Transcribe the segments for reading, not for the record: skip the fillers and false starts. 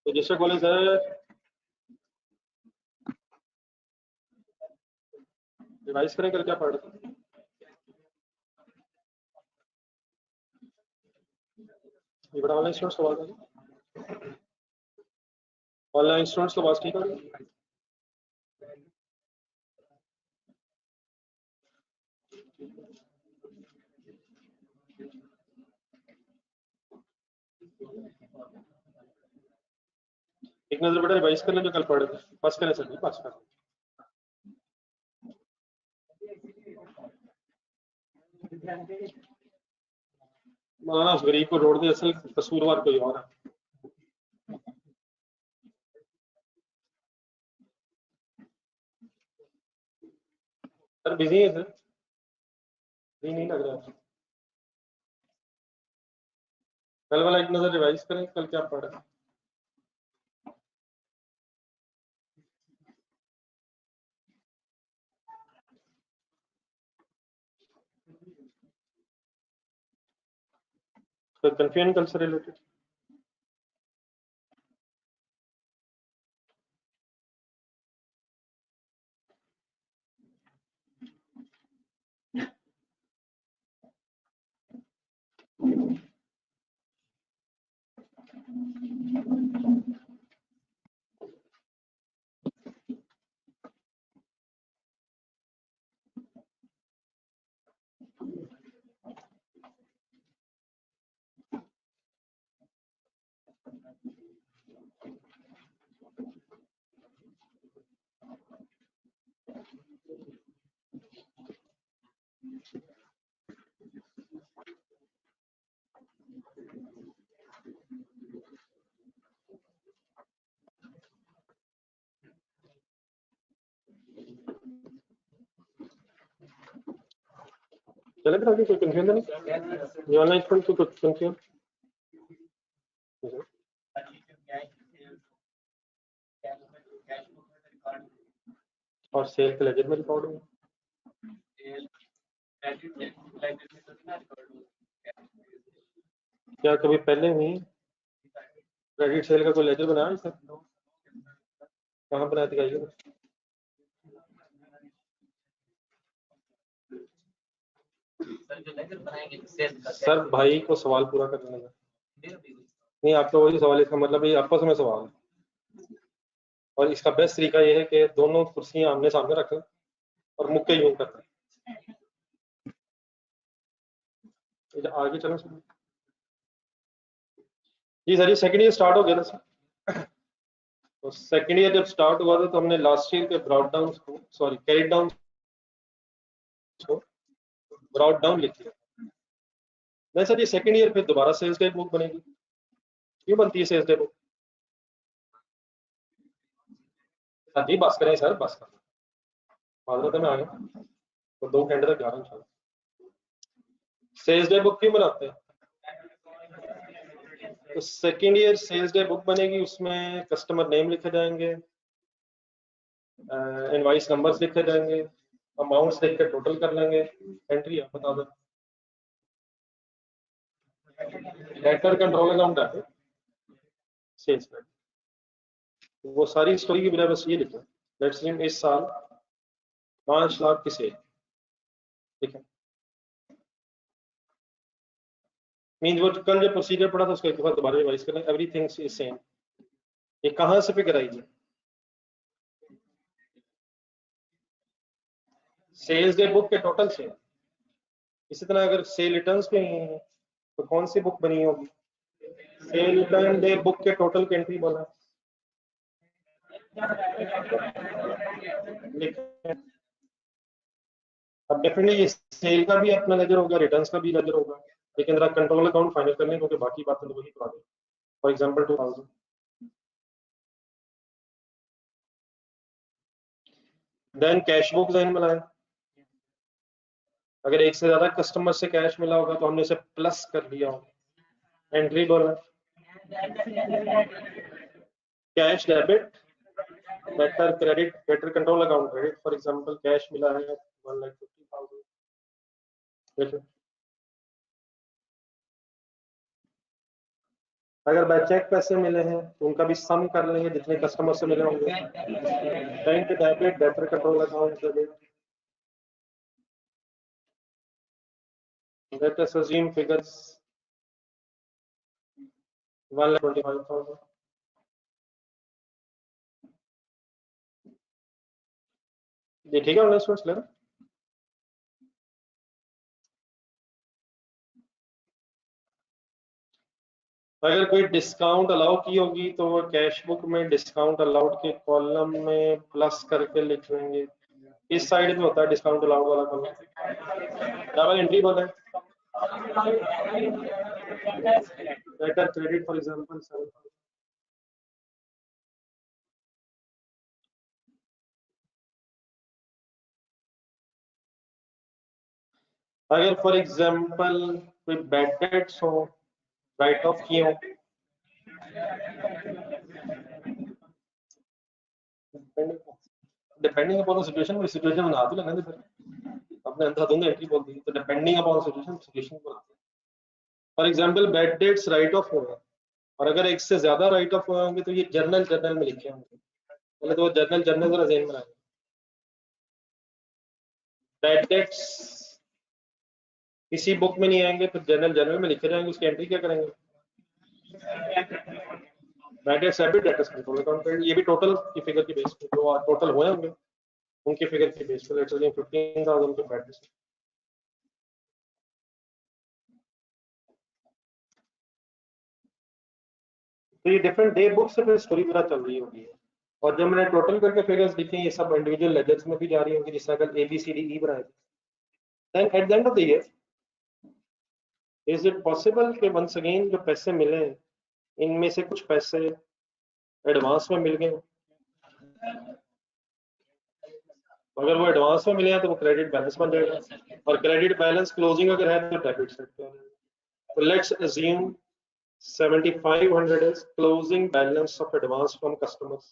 Register खोलें sir, revise करें कल क्या पढ़ रहे थे? ये बड़ा ऑनलाइन स्टूडेंट्स को बात करें, ऑनलाइन स्टूडेंट्स को बात ठीक है। एक नजर बेटा रिवाइज कर लें जो कल पढ़े थे, पास करें सर, पास करें। मौलाना उस गरीब को रोड दे, असल कसूरवार कोई और है। सर बिजी है सर, नहीं लग रहा है। कल वाला एक नजर रिवाइज करें, कल क्या पढ़ा। तो कंफ्यूजन कल से रिलेटेड चले फिर आगे, कोई कंफ्यूजन नहीं, ये ऑनलाइन स्टूडेंट को कुछ कंफ्यूजन और सेल के लेजर में रिकॉर्ड होगा। क्या कभी पहले हुई क्रेडिट सेल का कोई लेजर बनाया सर? कहाँ बनाया दिखाइए। सर भाई को सवाल पूरा करने लगा नहीं, आपका वही सवाल, इसका मतलब ये आपस में सवाल है। और इसका बेस्ट तरीका ये है कि दोनों कुर्सियां आमने सामने रखें और मुक्के यूं करते हैं। आगे चलो सर। जी सर, ये सेकंड ईयर स्टार्ट हो गया था सर। तो सेकंड ईयर जब स्टार्ट हुआ था तो हमने लास्ट ईयर के ब्रॉड डाउन को, सॉरी कैरिड डाउन को ब्रॉड डाउन लिख दिया। नहीं सर, ये सेकंड ईयर फिर दोबारा सेल्स डे बुक बनेगी। क्यों बनती है सेल्स डे बुक? हाँ जी, बस करें सर, बस करें, माजरत में आ गए तो 2 घंटे तक जा रहा हूँ। सेल्स डे बुक क्यों बनाते हैं? तो second year sales day book बनेगी, उसमें कस्टमर नेम लिखे जाएंगे, इनवॉइस नंबर्स लिखे जाएंगे, अमाउंट्स लिख के टोटल कर लेंगे, एंट्री आप बता दो। डेटर कंट्रोल अकाउंट है सेल्स में, वो सारी स्टोरी की बजाय बस ये लिखा, लेट्स से इस साल 5 लाख की सेल, ठीक है। मीन वो कल जो प्रोसीजर पड़ा था उसको एक बार दोबारा रिवाइज करें, एवरीथिंग इज सेम। ये कहाँ से फिगर आई है? सेल्स डे बुक के टोटल से। इसी तरह अगर सेल रिटर्न्स पे हैं तो कौन सी बुक बनी होगी? सेल रिटर्न डे बुक के टोटल की एंट्री बोला, अब डेफिनेटली ये सेल का भी अपना लेजर होगा, रिटर्न्स का भी लेजर होगा, लेकिन जरा कंट्रोल अकाउंट फाइनल करने क्योंकि बाकी बातें तो वही करा दें। For example 2000, then cash book जहन में लाएं। अगर एक से ज्यादा कस्टमर से कैश मिला होगा तो हमने इसे प्लस कर दिया होगा, एंट्री बोला cash debit, better credit, better control account credit. For example cash मिला है 1,50,000। अगर बाय चेक पैसे मिले हैं तो उनका भी सम कर लेंगे जितने कस्टमर से मिले होंगे। Bank debit, better control account credit. Let us assume figures 1,25,000। ये ठीक है ऑनलाइन स्टूडेंट्स लेना। अगर कोई डिस्काउंट अलाउ की होगी तो वो कैश बुक में डिस्काउंट अलाउड के कॉलम में प्लस करके लिख लेंगे। इस साइड में होता है डिस्काउंट अलाउड वाला कॉलम। डबल एंट्री बोला है। Better credit for example 7,000। अगर फॉर एग्जांपल कोई बैड डेट्स हो, राइट ऑफ किए हो, डिपेंडिंग अपॉन सिचुएशन, कोई सिचुएशन बना तो लेने दे फिर अपने अंधाधुंध एंट्री बोल दी तो डिपेंडिंग अपॉन सिचुएशन बनाते हैं। For example bad debts right of हो गए और अगर एक से ज्यादा राइट ऑफ हुए होंगे तो ये जर्नल में लिखे होंगे। पहले तो वो जर्नल जरा ज़हन में आए। बैड डेट्स किसी बुक में नहीं आएंगे, फिर जर्नल में लिखे जाएंगे, उसकी एंट्री क्या करेंगे? Bad debts debit, debts control account credit. ये भी टोटल की फिगर की बेस पे जो टोटल हुए होंगे उनकी फिगर की बेस पे लेट्स अज्यूम 15,000 के बैड डेट्स। तो ये डिफरेंट डे बुक से फिर स्टोरी पता चल रही होगी। और जब मैंने टोटल करके फिगर्स लिखे ये सब इंडिविजुअल लेजर्स में भी जा रही होंगी, जिस तरह कल ABCDE बनाए थे। Then at the end of the year is it possible कि वंस अगेन जो पैसे मिले इनमें से कुछ पैसे एडवांस में मिल गए? अगर वो एडवांस में मिले हैं तो वो क्रेडिट बैलेंस बन जाएगा और क्रेडिट बैलेंस क्लोजिंग अगर है तो डेबिट साइड पे। तो let's assume 7,500 is closing balance of advance from customers,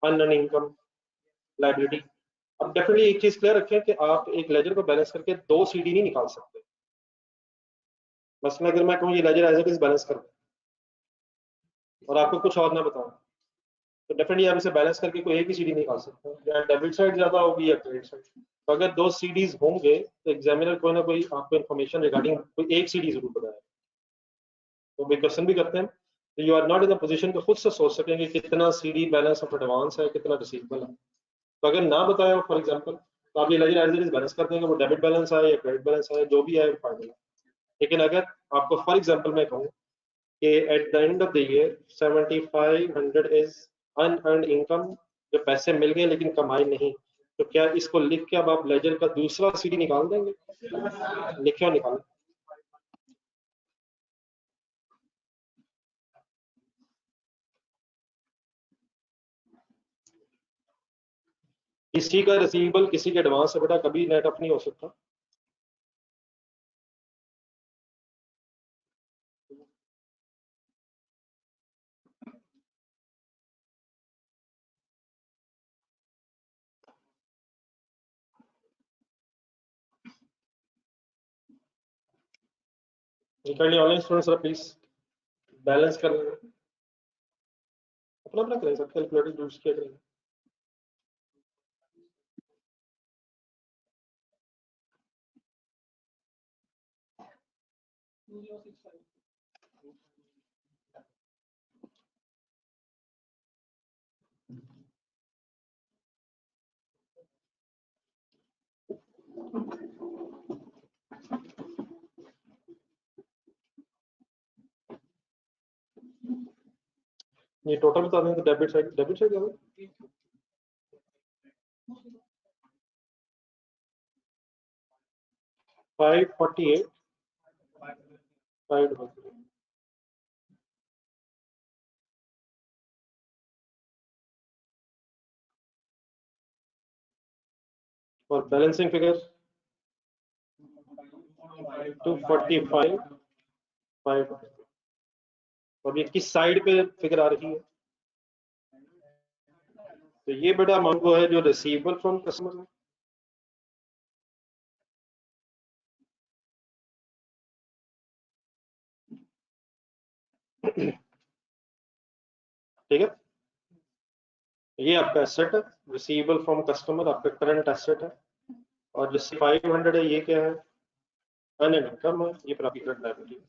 unearned income, liability। अब डेफिनेटली एक चीज क्लियर रखें कि आप एक लेजर को बैलेंस करके दो CD नहीं निकाल सकते। मसलन अगर मैं कहूँ ये ledger as it is balance कर और आपको कुछ और ना बताऊं तो डेफिनेटली आप इसे बैलेंस करके कोई एक ही CD निकाल सकते हैं, या डेबिट साइड ज्यादा होगी या क्रेडिट साइड। तो अगर दो CDs होंगे तो एग्जामिनर कोई ना कोई आपको इन्फॉर्मेशन रिगार्डिंग कोई एक CD जरूर बताए। तो भी क्वेश्चन भी करते हैं तो you are not in the position को खुद से सोच सकेंगे कितना CD बैलेंस ऑफ एडवांस है, कितना रिसीवेबल है। तो अगर ना बताया हो फॉर एग्जांपल तो आप ये ledger as it is balance कर देंगे, वो डेबिट बैलेंस है या क्रेडिट बैलेंस है जो भी है फाइनल। लेकिन अगर आपको फॉर एग्जांपल मैं कहूँ कि eight the end of the year 7,500 is unearned income, जो पैसे मिल गए लेकिन कमाई नहीं, तो क्या इसको लिख के अब आप लेजर का दूसरा CD निकाल देंगे? लिखे और निकालें। किसी का रिसीवेबल किसी के एडवांस से बेटा कभी नेट ऑफ नहीं हो सकता। निकालिए ऑनलाइन स्टूडेंट्स प्लीज बैलेंस कर अपना अपना करें, सब कैलकुलेटर यूज किया करें। ये टोटल बता दें तो डेबिट साइड क्या 548 5 और बैलेंसिंग फिगर 245 5। और ये किस साइड पे फिगर आ रही है? तो ये बेटा अमाउंट वो है जो रिसीवेबल फ्रॉम कस्टमर है। ठीक है, ये आपका एसेट है, रिसीवेबल फ्रॉम कस्टमर आपका करंट एसेट है। और जो 500 है ये क्या है? अर्न इनकम है, ये आपकी करंट लायबिलिटी है।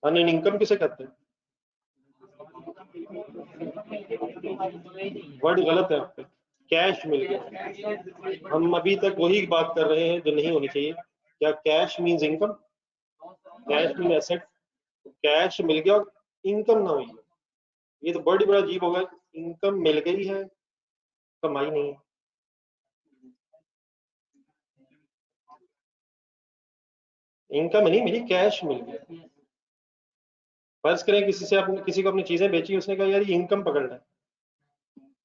अर्न इनकम किसे कहते हैं? वर्ड गलत है आपका, कैश मिल गया। हम अभी तक वही बात कर रहे हैं जो नहीं होनी चाहिए। क्या cash means income? Cash mean asset. Cash मिल गया, इनकम ना हुई है, ये तो बड़ी बड़ा अजीब होगा। इनकम मिल गई है, कमाई नहीं है। इनकम नहीं मिली, कैश मिल गया। फर्ज करें किसी को अपनी चीजें बेची, उसने कहा यार ये इनकम पकड़ना है।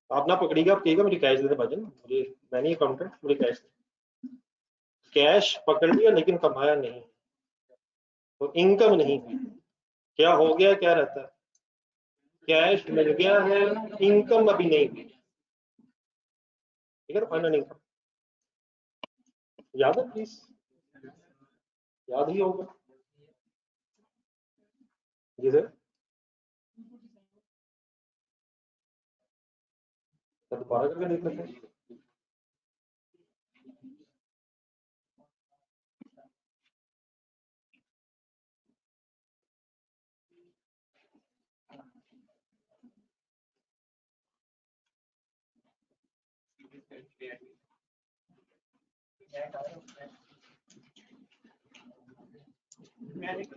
आप ना पकड़िएगा, आप कहिएगा मुझे कैश दे दे भाजन, मुझे, मैं नहीं अकाउंटेंट, मुझे कैश दे। कैश पकड़ लिया लेकिन कमाया नहीं, तो इनकम नहीं हुई। क्या हो गया, क्या रहता है? कैश मिल गया है, इनकम अभी नहीं हुई। ठीक है, फाइनल इनकम याद है प्लीज, याद ही होगा जी सर। तो दोबारा करके देख लेते हैं।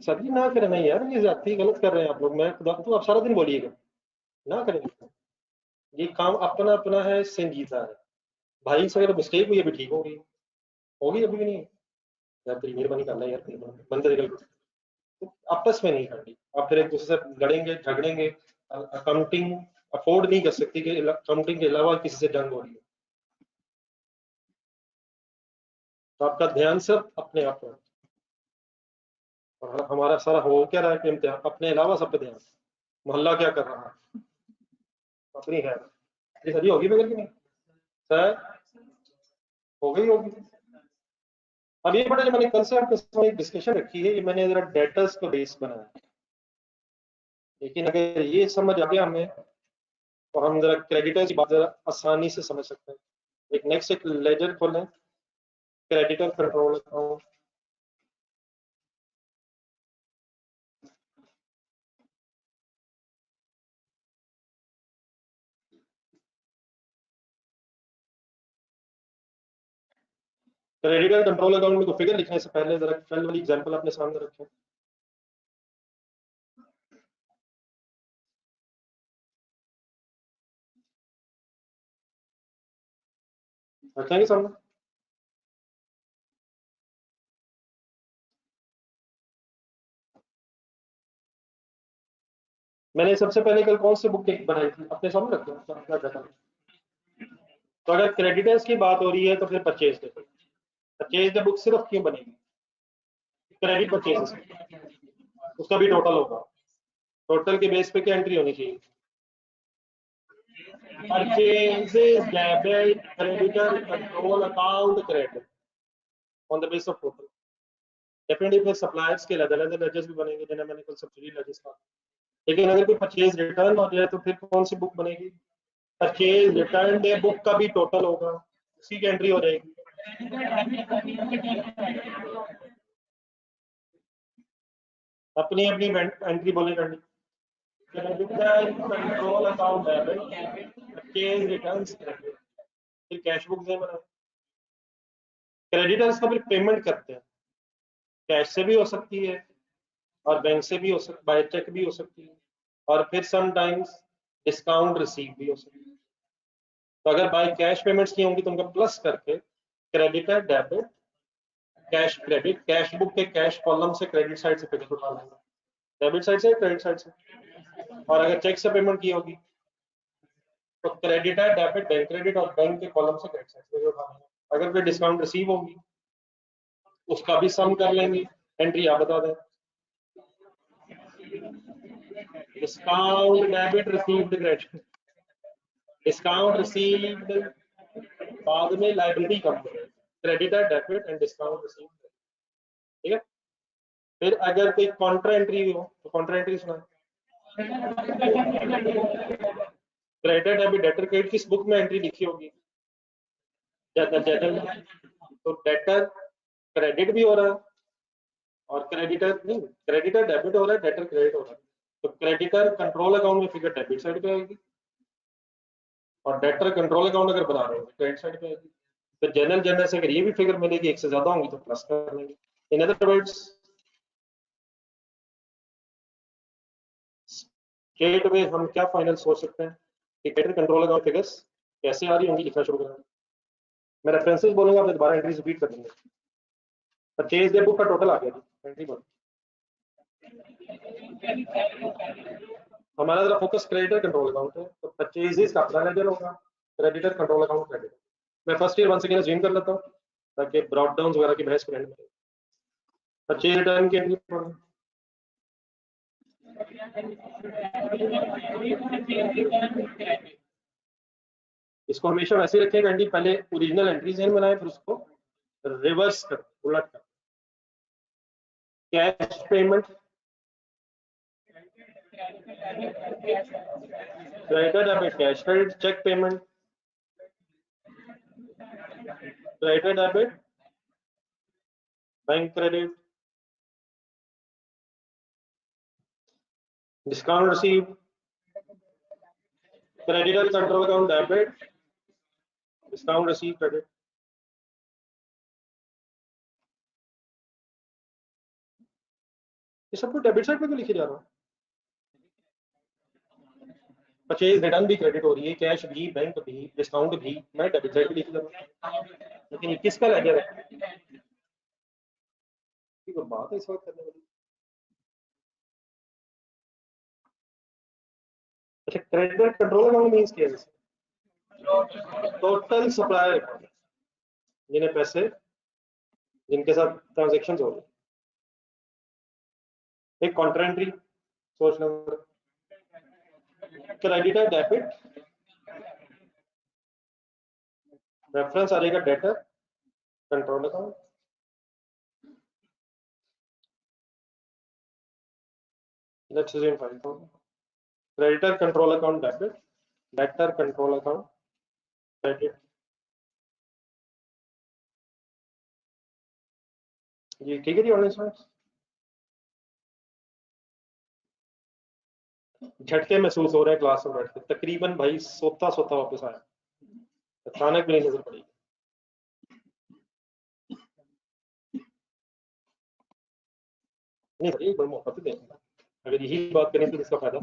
सभी ना करें नहीं यार, ये जाती गलत कर रहे हैं आप लोग। मैं खुदा तो आप सारा दिन बोलिएगा ना करेंगे। ये काम अपना अपना है, संजीदा है। भाई से अगर मिस्टेक हुई अभी ठीक होगी, होगी अभी भी नहीं। यार तेरी मेहरबानी कर ला यार, बंदे निकल। तो आपस में नहीं करनी, आप फिर एक दूसरे से लड़ेंगे झगड़ेंगे। अकाउंटिंग अफोर्ड नहीं कर सकती कि अकाउंटिंग के अलावा किसी से जंग हो रही है। तो आपका ध्यान सिर्फ अपने आप पर, और हमारा सारा हो क्या रहा है कि इम्तिहान अपने अलावा सब पे ध्यान। मोहल्ला क्या कर रहा है, अपनी है। ये सही होगी बगैर की नहीं सर, हो गई होगी। अब ये बड़ा, जो मैंने कल से आपके साथ एक डिस्कशन रखी है, ये मैंने जरा डेटर्स को बेस बनाया। लेकिन अगर ये समझ आ गया हमें, तो हम जरा क्रेडिटर्स की बात जरा आसानी से समझ सकते हैं। एक नेक्स्ट एक लेजर खोलें, creditor control account. Creditor control account में को फिगर लिखने से पहले जरा कल वाली एग्जांपल अपने सामने रखें। रखेंगे सामने? मैंने सबसे पहले कल कौन सी बुक बनाई थी अपने सामने रखो अपना डाटा। तो अगर क्रेडिटर्स की बात हो रही है तो फिर परचेज देखो। परचेज द बुक सिर्फ क्यों बनेगी? क्रेडिट परचेज, उसका भी टोटल होगा। टोटल के बेस पे क्या एंट्री होनी चाहिए? Purchases debit creditor control account credit on the base of total. Definitely फिर सप्लायर्स के अलग अलग लेजर्स भी बनेंगे, जिन्हें मैंने कल सब्सिडी लेजर्स कहा। लेकिन अगर कोई परचेज रिटर्न हो जाए तो फिर कौन सी बुक बनेगी? परचेज रिटर्न डे बुक का भी टोटल होगा, उसी की एंट्री हो जाएगी। अपनी अपनी एंट्री बोले करनी। कंट्रोल अकाउंट है, परचेज रिटर्न, फिर कैश बुक से बना। क्रेडिटर्स का फिर पेमेंट करते हैं, कैश से भी हो सकती है और बैंक से भी हो सकती, बाय चेक भी हो सकती है, और फिर समटाइम्स डिस्काउंट रिसीव भी हो सकती है। तो अगर बाय कैश पेमेंट्स की होंगी तो उनका प्लस करके creditor debit cash credit, cash book के कैश कॉलम से क्रेडिट साइड से फिगर उठा लेंगे, डेबिट साइड से क्रेडिट साइड से। और अगर चेक से पेमेंट की होगी तो क्रेडिटर डेबिट बैंक क्रेडिट, और बैंक के कॉलम से क्रेडिट साइड से फिगर उठा लेंगे। अगर कोई डिस्काउंट रिसीव होगी उसका भी सम कर लेंगे, एंट्री आप बता दें। Discount debit received credit, discount received बाद में liability come creditor debit and discount received, ठीक है। फिर अगर कोई कॉन्ट्रा एंट्री हो तो कॉन्ट्रा एंट्री सुना, क्रेडिटर डेबिट डेटर क्रेडिट किस बुक में एंट्री लिखी होगी, डेटर, तो डेटर क्रेडिट भी हो रहा है और क्रेडिटर नहीं, क्रेडिटर डेबिट हो रहा है, डेटर क्रेडिट हो रहा है, तो क्रेडिटर कंट्रोल अकाउंट में फिगर डेबिट साइड पे आएगी और डेटर कंट्रोल अकाउंट अगर बना रहे हो क्रेडिट साइड पे आएगी। तो जनरल से अगर ये भी फिगर मिलेगी एक से ज्यादा होंगी तो प्लस कर लेंगे। In other words straight way हम क्या फाइनल सोच सकते हैं कि क्रेडिटर कंट्रोल अकाउंट फिगर्स कैसे आ रही होंगी, लिखना शुरू करेंगे। मैं रेफरेंसेस बोलूंगा, फिर दोबारा एंट्रीज रिपीट कर देंगे। परचेज डे बुक का टोटल आ गया जी, एंट्री बोल। हमारा जरा फोकस क्रेडिटर कंट्रोल अकाउंट है, तो परचेजेस का अपना लेजर होगा, क्रेडिटर कंट्रोल अकाउंट क्रेडिटर। मैं फर्स्ट ईयर 1 सेकंड अज्यूम कर लेता हूँ ताकि ब्रॉड डाउन वगैरह की बहस को एंड में। परचेज रिटर्न की एंट्री पढ़ो, इसको हमेशा वैसे ही रखेगा एंट्री, पहले ओरिजिनल एंट्रीज हैं बनाए फिर उसको रिवर्स कर उलट कर। Cash payment, creditor debit cash credit, cheque payment creditor debit bank credit, discount receive creditor control account debit, discount receive credit. ये सब कुछ डेबिट साइड पे क्यों लिखे जा रहा है? परचेज रिटर्न भी क्रेडिट हो रही है, कैश भी, बैंक भी, डिस्काउंट भी, मैं डेबिट साइड पे लिखे जा रहा हूँ, लेकिन ये किसका लेजर है? कोई बात है इस वक्त करने वाली। अच्छा, क्रेडिटर कंट्रोल अकाउंट मींस क्या है? टोटल सप्लायर जिन्हें पैसे, जिनके साथ ट्रांजेक्शन हो रही है। एक कॉन्ट्रा एंट्री सोच लो, क्रेडिटर डेबिट, रेफरेंस आ जाएगा debtor control account, let's assume 5,000, creditor control account debit, debtor control account credit. ये ठीक है जी ऑडियंस में? झटके महसूस हो रहे हैं क्लास में बैठ के, तकरीबन भाई सोता सोता वापस आया, अचानक मेरी नजर पड़ी। नहीं भाई एक बार मौका तो देना, अगर यही बात करें तो इसका फायदा।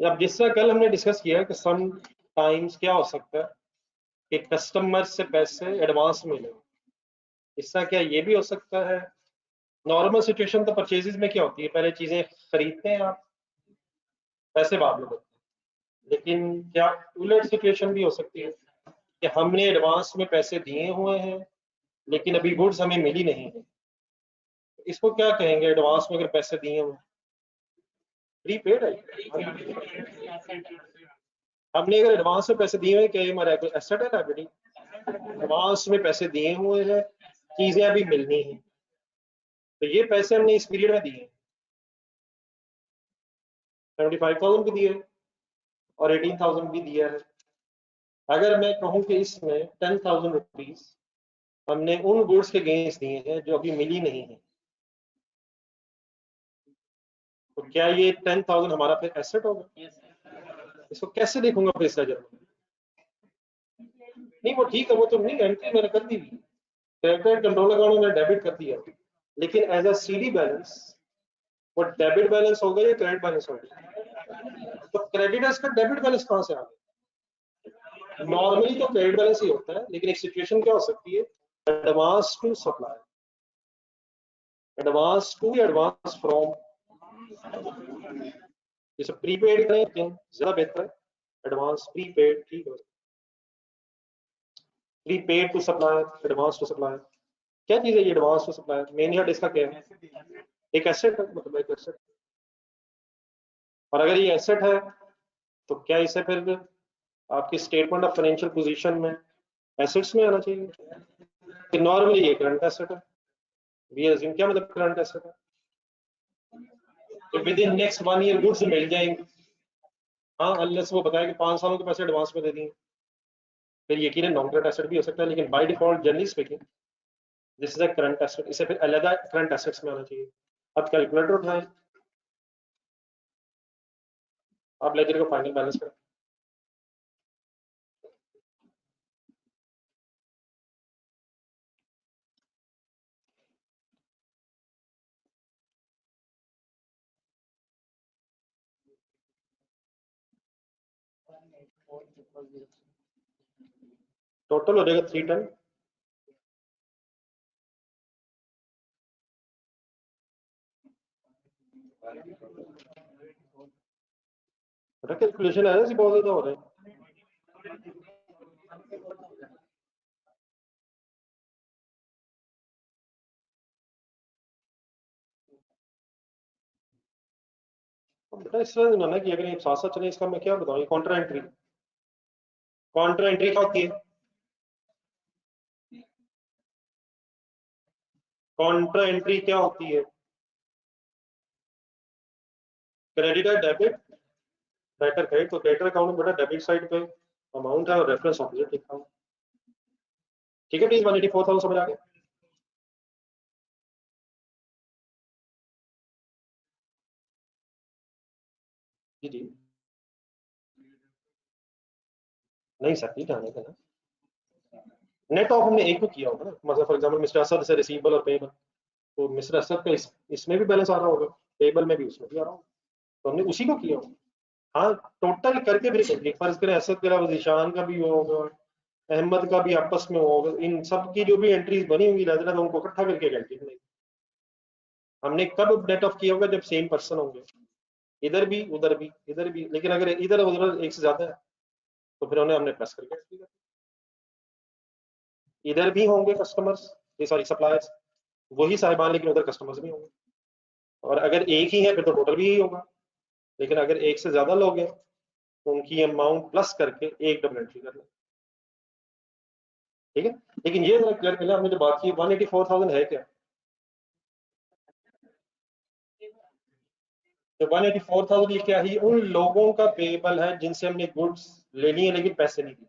अब जिस तरह कल हमने डिस्कस किया कि सम टाइम्स क्या हो सकता है कि कस्टमर से पैसे एडवांस मिले, इस तरह क्या ये भी हो सकता है? नॉर्मल सिचुएशन तो परचेजेस में क्या होती है, पहले चीजें खरीदते हैं आप, पैसे बाद में देते हैं, लेकिन क्या उलट सिचुएशन भी हो सकती है कि हमने एडवांस में पैसे दिए हुए हैं लेकिन अभी गुड्स हमें मिली नहीं है, इसको क्या कहेंगे? एडवांस में अगर पैसे दिए हुए, प्रीपेड है। हमने अगर एडवांस में पैसे दिए हुए, क्या हमारा एसेट है लायबिलिटी? एडवांस में पैसे दिए हुए हैं, चीजें अभी मिलनी है, तो ये पैसे हमने इस पीरियड में दिए, 75,000 भी दिए और 18,000 भी दिया है। अगर मैं कहूँ कि इसमें 10,000 रुपीज हमने उन गुड्स के अगेंस्ट दिए हैं जो अभी मिली नहीं है, तो क्या ये 10,000 हमारा फिर एसेट होगा? इसको कैसे देखूंगा फिर इस लेजर में? नहीं वो ठीक है, वो तो नहीं, एंट्री मैंने कर दी, क्रेडिट कंट्रोल अकाउंट में डेबिट कर दिया, लेकिन एज अ सीडी बैलेंस वो डेबिट बैलेंस हो गया या क्रेडिट बैलेंस हो गया? तो क्रेडिटर्स का डेबिट बैलेंस कहां से आ गया? नॉर्मली तो क्रेडिट बैलेंस ही होता है, लेकिन एक सिचुएशन क्या हो सकती है, advance to supply, advance to या एडवांस फ्रॉम, जैसे प्रीपेड करें ज्यादा बेहतर है, एडवांस प्रीपेड, ठीक है, prepaid to supply, advance to supply. क्या चीज है ये एडवांस सप्लायर? मेन हेड इसका क्या है? एक एसेट है, मतलब एक एसेट। और अगर ये एसेट है तो क्या इसे फिर आपकी स्टेटमेंट ऑफ फाइनेंशियल पोजीशन में एसेट्स में आना चाहिए कि नॉर्मली ये करंट एसेट है? वी अज्यूम, क्या मतलब करंट एसेट है? तो within next 1 year goods मिल जाएंगे। हाँ, अनलेस वो बताया कि 5 सालों के पैसे एडवांस में दे दिए, फिर यकीन नॉन करंट एसेट भी हो सकता है, लेकिन by default generally speaking this is a current asset, इसे फिर अलग करंट एसेट्स में आना चाहिए। अब कैलकुलेटर उठाएं, आप लेजर का फाइनल बैलेंस करें। टोटल हो जाएगा 310। कैलकुलेशन है बहुत ज्यादा हो रहा है। बेटा इस तरह ना कि अगर ये साथ साथ चले, इसका मैं क्या बताऊं? कॉन्ट्रा एंट्री, कॉन्ट्रा एंट्री क्या होती है? कॉन्ट्रा एंट्री क्या होती है? क्रेडिट है, डेबिट, डेटर क्रेडिट। तो डेटर अकाउंट में बेटा डेबिट साइड पे अमाउंट है और रेफरेंस ऑपोजिट लिखा हूं। ठीक है प्लीज, 184,000 समझ आ गया? जी जी। नहीं सर, नहीं जाने का ना। नेट ऑफ हमने एक को किया होगा ना, मतलब फॉर एग्जांपल मिस्टर असद से रिसीवेबल और पेबल, तो मिस्टर असद का इसमें भी बैलेंस आ रहा होगा, पेबल में भी उसमें भी आ रहा होगा, तो हमने उसी को किया होगा। हाँ, टोटल करके फिर फर्ज करें असद के अलावा जीशान का भी होगा, अहमद का भी आपस में होगा, इन सब की जो भी एंट्रीज बनी होंगी लाजरा, तो उनको इकट्ठा करके एंट्री बनेगी। हमने कब नेट ऑफ किया होगा? जब सेम पर्सन होंगे, इधर भी उधर भी इधर भी, लेकिन अगर इधर उधर एक से ज्यादा है तो फिर उन्हें हमने प्लस करके एंट्री कर दी। इधर भी होंगे कस्टमर्स, ये सॉरी सप्लायर्स, वही साहिबान, लेकिन उधर कस्टमर्स भी होंगे। और अगर एक ही है फिर तो टोटल भी यही होगा, लेकिन अगर एक से ज्यादा लोग हैं तो उनकी अमाउंट प्लस करके एक डबल एंट्री कर लें। ठीक है, लेकिन ये जरा क्लियर कर लें, हमने जो बात की 184,000 है क्या? तो 184,000 ये क्या है? उन लोगों का पेबल है जिनसे हमने गुड्स लेनी है लेकिन पैसे नहीं दिए,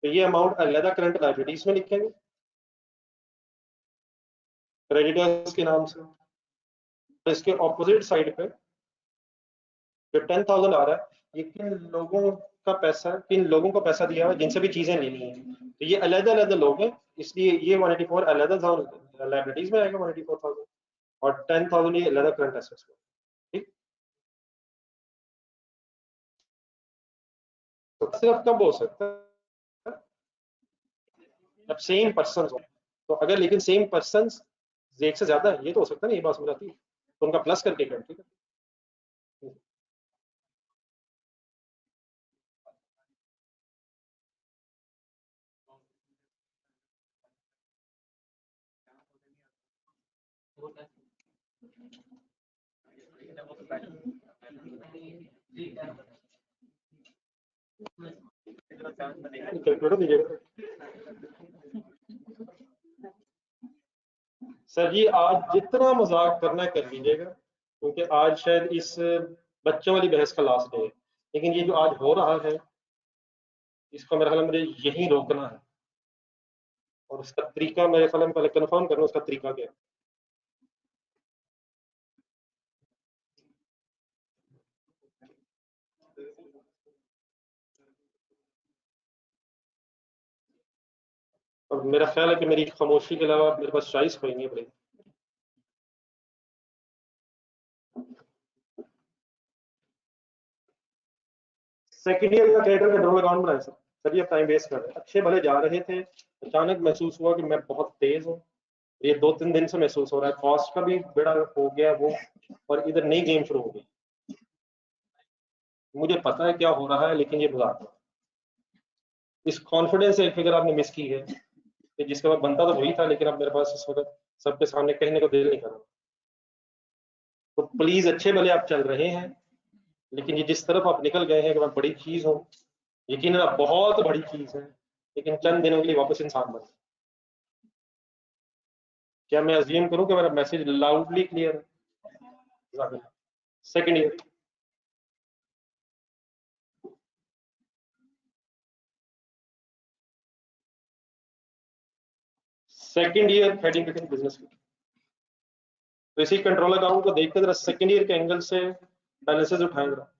तो ये अमाउंट अलग करंट लायबिलिटीज में लिखेंगे क्रेडिटर्स के नाम से। तो इसके ऑपोजिट साइड पे जो 10,000 आ रहा है, ये किन लोगों का पैसा, किन लोगों को पैसा दिया हुआ है जिनसे भी चीजें लेनी है, तो ये अलग अलग लोग हैं, इसलिए ये 184 अलग लाइबिलिटीज में आएगा 184,000, और 10,000 ये अलग करंट एसेट्स में। ठीक, तो सिर्फ कब हो सकता है? जब सेम पर्सन हो। तो अगर लेकिन सेम पर्सन एक से ज्यादा है, ये तो हो सकता है ना, ये बात समझ आती है, तो उनका प्लस करके कर। ठीक है, कैलकुलेटर दीजिएगा सर जी। आज जितना मजाक करना है कर लीजिएगा, क्योंकि आज शायद इस बच्चों वाली बहस का लास्ट डे है, लेकिन ये जो आज हो रहा है इसको मेरे ख्याल में मुझे यही रोकना है, और उसका तरीका मेरे ख्याल में पहले कंफर्म करना उसका तरीका क्या है। और मेरा ख्याल है कि मेरी खामोशी के अलावा मेरे पास चॉइस कोई नहीं पड़ेगी। सेकेंड ईयर का क्रेडिटर का ड्रोन अकाउंट बनाए सर। सर ये टाइम वेस्ट कर रहे हैं, अच्छे भले जा रहे थे, अचानक महसूस हुआ कि मैं बहुत तेज हूँ। ये 2-3 दिन से महसूस हो रहा है, कॉस्ट का भी बड़ा हो गया वो, और इधर नई गेम शुरू हो गई। मुझे पता है क्या हो रहा है, लेकिन ये बुरा, इस कॉन्फिडेंस एक फिगर आपने मिस की है। कि जिसके बाद बनता तो वही था, लेकिन अब मेरे पास इस वक्त सबके सामने कहने को दिल नहीं कर रहा। तो प्लीज अच्छे भले आप चल रहे हैं, लेकिन ये जिस तरफ आप निकल गए हैं कि मैं बड़ी चीज हूँ, यकीन आप बहुत बड़ी चीज है, लेकिन चंद दिनों के लिए वापस इंसान बने। क्या मैं अज्यूम करूं कि मेरा मैसेज लाउडली क्लियर है? Second year, second year heading रखें बिजनेस की। तो इसी कंट्रोल अकाउंट को देखकर जरा सेकंड ईयर के एंगल से बैलेंसेस उठाएंगे।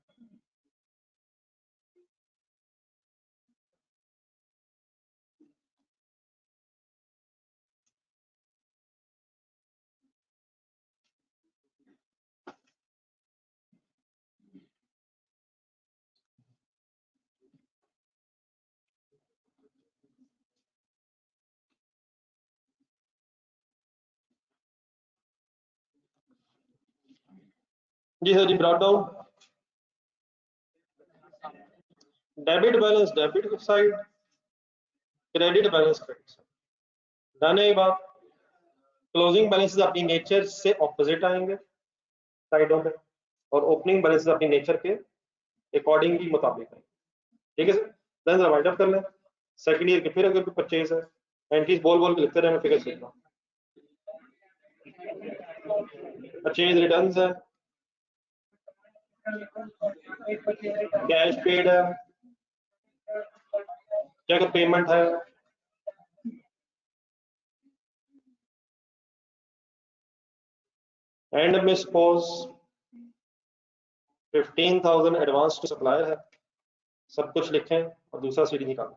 जी सर जी, brought down debit balance debit side, credit balance credit side. Done है ये बात। क्लोजिंग बैलेंसेस अपनी नेचर से ऑपोजिट आएंगे साइडों पे, और ओपनिंग बैलेंसेस अपनी नेचर के अकॉर्डिंगली मुताबिक आएंगे। ठीक है सर, देन वाइंड अप कर लें। सेकंड ईयर के फिर अगर कोई परचेज है, एंट्रीज बोल बोल के लिखते रहना, फिगर सीख लो। परचेज रिटर्न्स है, कैश पेड है, चेक पेमेंट है, एंड में सपोज 15,000 एडवांस टू सप्लायर है, सब कुछ लिखें और दूसरा सीडी निकालें।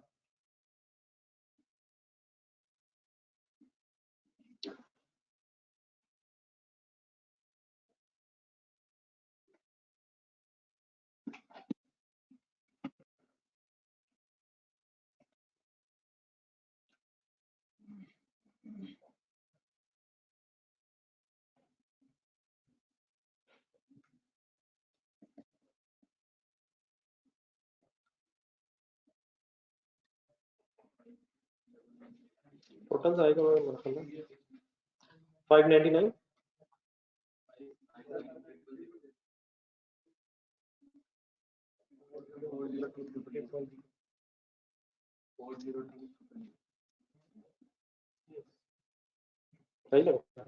टोटल आएगा 599। सही लगा।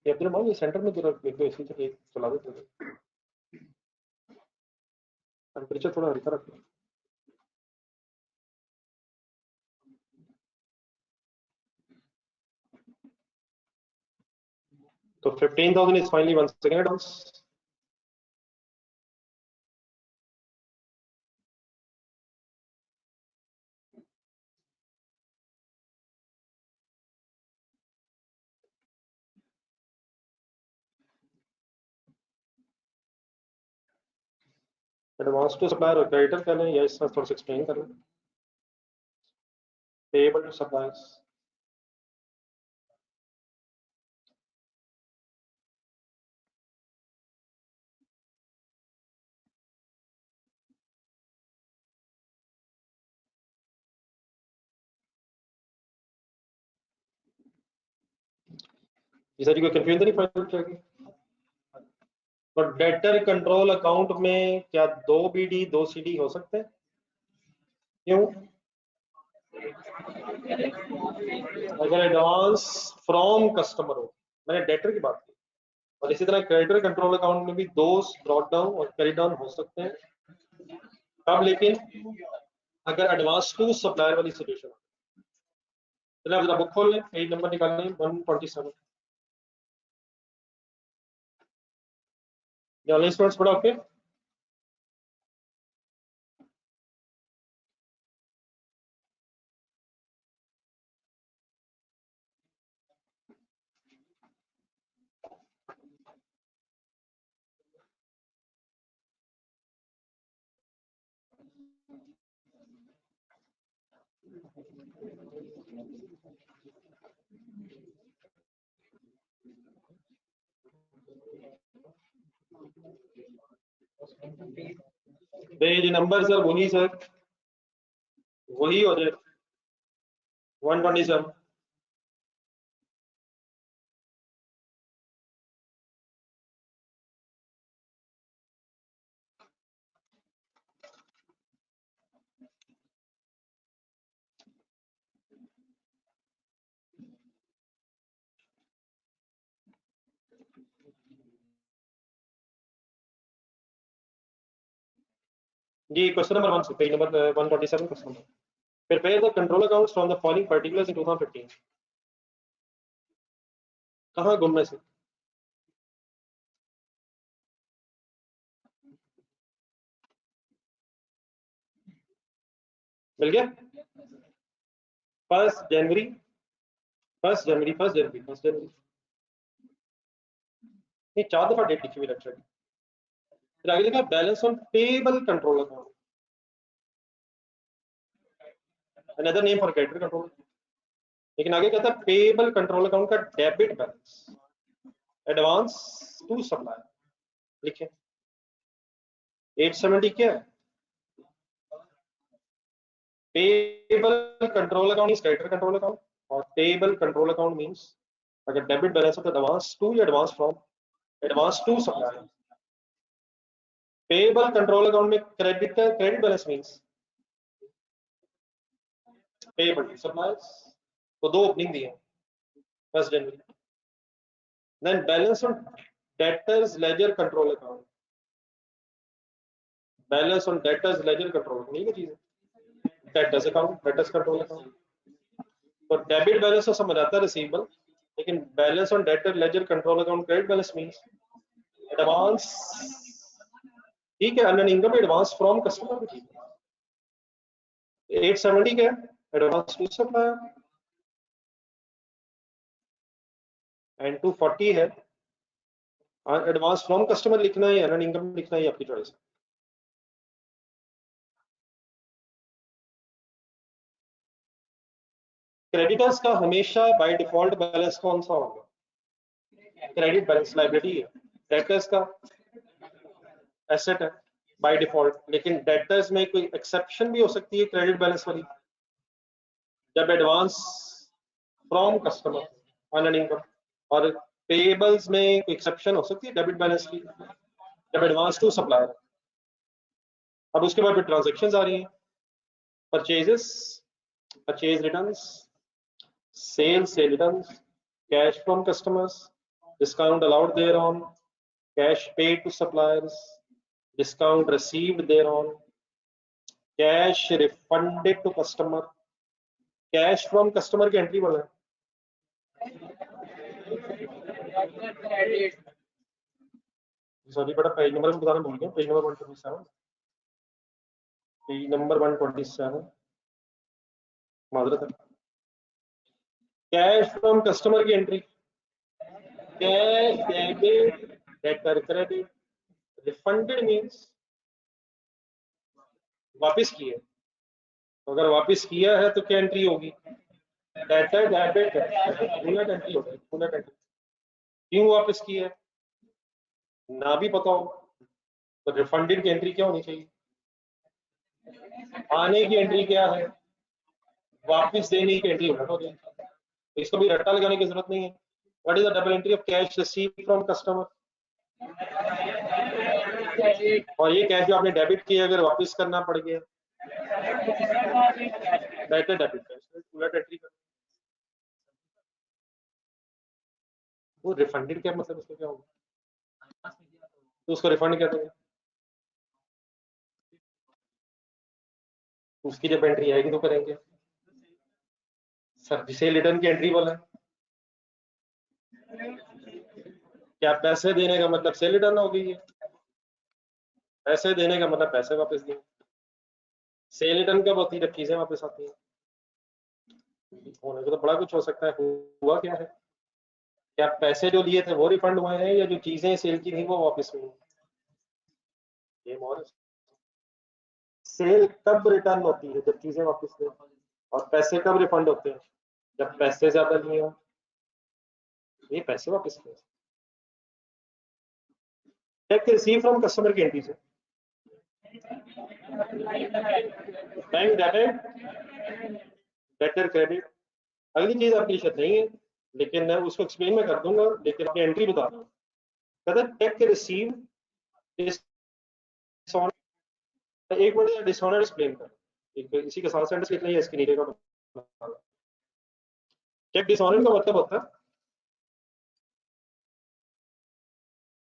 ये अपने मान ये सेंटर में जरा एक दो इसी से एक चला देते हैं, टेम्परेचर थोड़ा हल्का रखना। तो 15,000 is finally one second advance. Advance to supplier और क्रेडिटर कर लें, या इसमें थोड़ा सा एक्सप्लेन कर लें। पेएबल टू सप्लायर्स, ये सारी कोई कंफ्यूजन तो नहीं फाइनल जाएगी। तो डेटर कंट्रोल अकाउंट में क्या 2 BD 2 CD हो सकते हैं? क्यों? अगर एडवांस फ्रॉम कस्टमर हो, मैंने डेटर की बात की, और इसी तरह क्रेडिटर कंट्रोल अकाउंट में भी दो ब्रॉट डाउन और कैरी डाउन हो सकते हैं। अब लेकिन अगर एडवांस टू सप्लायर वाली सिचुएशन, चलिए आप जरा बुक खोल लें, पेज नंबर निकाल लें 127। ऑनलाइन स्टूडेंट्स पढ़ा ओके। पेज नंबर सर वही सर, वही हो जाए 127। जी question number 1 page number 127 question number. Prepare the control accounts from the following particulars in 2015। कहाँ गुम से? मिल गया? 1 जनवरी 1 जनवरी 1 जनवरी 1 जनवरी, ये 4 दफा डेट लिखी हुई लेफ्ट साइड। फिर आगे लिखा balance on payable control account, another name for credit control. लेकिन आगे कहता है पेबल कंट्रोल अकाउंट का debit balance advance to supplier, लिखे 870 क्या है? Payable control account is creditor control account, और पेबल कंट्रोल अकाउंट मींस अगर डेबिट बैलेंस होता है एडवांस टू या advance from, advance to supplier. Payable control account में credit balance means payable to suppliers, तो 2 ओपनिंग दिए 1 जनवरी। Then balance on debtors ledger control account, balance on debtors ledger control नहीं है चीज, debtors account, debtors control account. तो debit balance तो समझ आता है रिसीवेबल, लेकिन balance on debtor ledger control account credit balance means advance, ठीक है, earning income advance from customer भी ठीक है। 870 क्या है? एडवांस टू सप्लायर, एंड 240 है एडवांस फ्रॉम कस्टमर लिखना है या अर्निंग इनकम लिखना है, आपकी चॉइस है। क्रेडिटर्स का हमेशा बाय डिफॉल्ट बैलेंस कौन सा होगा? क्रेडिट बैलेंस लायबिलिटी है। डेटर्स का एसेट है बाय डिफॉल्ट, लेकिन डेटर्स में कोई एक्सेप्शन भी हो सकती है क्रेडिट बैलेंस वाली, जब advance from customer earning income, और पेबल्स में एक्सेप्शन हो सकती है डेबिट बैलेंस की जब एडवांस टू सप्लायर। अब उसके बाद फिर ट्रांजेक्शन आ रही हैं, purchases, purchase returns, sales returns, cash from customers, discount allowed thereon, cash paid to suppliers, discount received thereon, cash refunded to customer, cash from customer की entry वाला है। सॉरी बेटा पेज नंबर बताना भूल गया, पेज नंबर 127, पेज नंबर 127 माजरत है। Cash from customer की entry, cash debit debtor credit, refunded means वापस किए, तो अगर वापस किया है तो क्या एंट्री होगी? डेटर डेबिट बुलेट एंट्री होगी, बुलेट एंट्री। क्यों वापस किया है ना भी पता हो तो रिफंडेड की एंट्री क्या होनी चाहिए? आने की एंट्री क्या है? वापस देने की एंट्री उलट हो गई, तो इसको भी रट्टा लगाने की जरूरत नहीं है। What is the double entry of cash receive from customer? और ये कैश जो आपने डेबिट किया अगर वापस करना पड़ गया, बेटर डेबिट कैश उलट एंट्री कर। वो रिफंडेड क्या मतलब, उसको क्या होगा? तो उसको रिफंड कहते हैं। उसकी जब एंट्री आएगी तो करेंगे सर, जिसे रिटर्न की एंट्री वाला है। क्या पैसे देने का मतलब सेल रिटर्न हो गई है? पैसे देने का मतलब पैसे वापस दिए। सेल रिटर्न कब होती है? जब चीजें वापस आती हैं। होने को तो बड़ा कुछ हो सकता है, हुआ क्या है? क्या पैसे जो लिए थे वो रिफंड हुए हैं, या जो चीजें सेल की थी वो वापस हुई? ये मोर सेल कब रिटर्न होती है? जब चीजें वापस हुई। और पैसे कब रिफंड होते हैं? जब पैसे ज्यादा लिए हो। ये पैसे वापस हुए। चेक रिसीव फ्रॉम कस्टमर की एंट्री से, बैंक डेबिट, डेटर क्रेडिट। अगली चीज आपकी शर्त नहीं है, लेकिन मैं उसको एक्सप्लेन में कर दूंगा, लेकिन अपनी एंट्री बता दूँ। कहते चेक रिसीव एक मिनट डिसऑनर एक्सप्लेन कर, एक इसी के साथ सेंटेंस लिख लिया इसके नीचे का। चेक डिसऑनर का मतलब होता है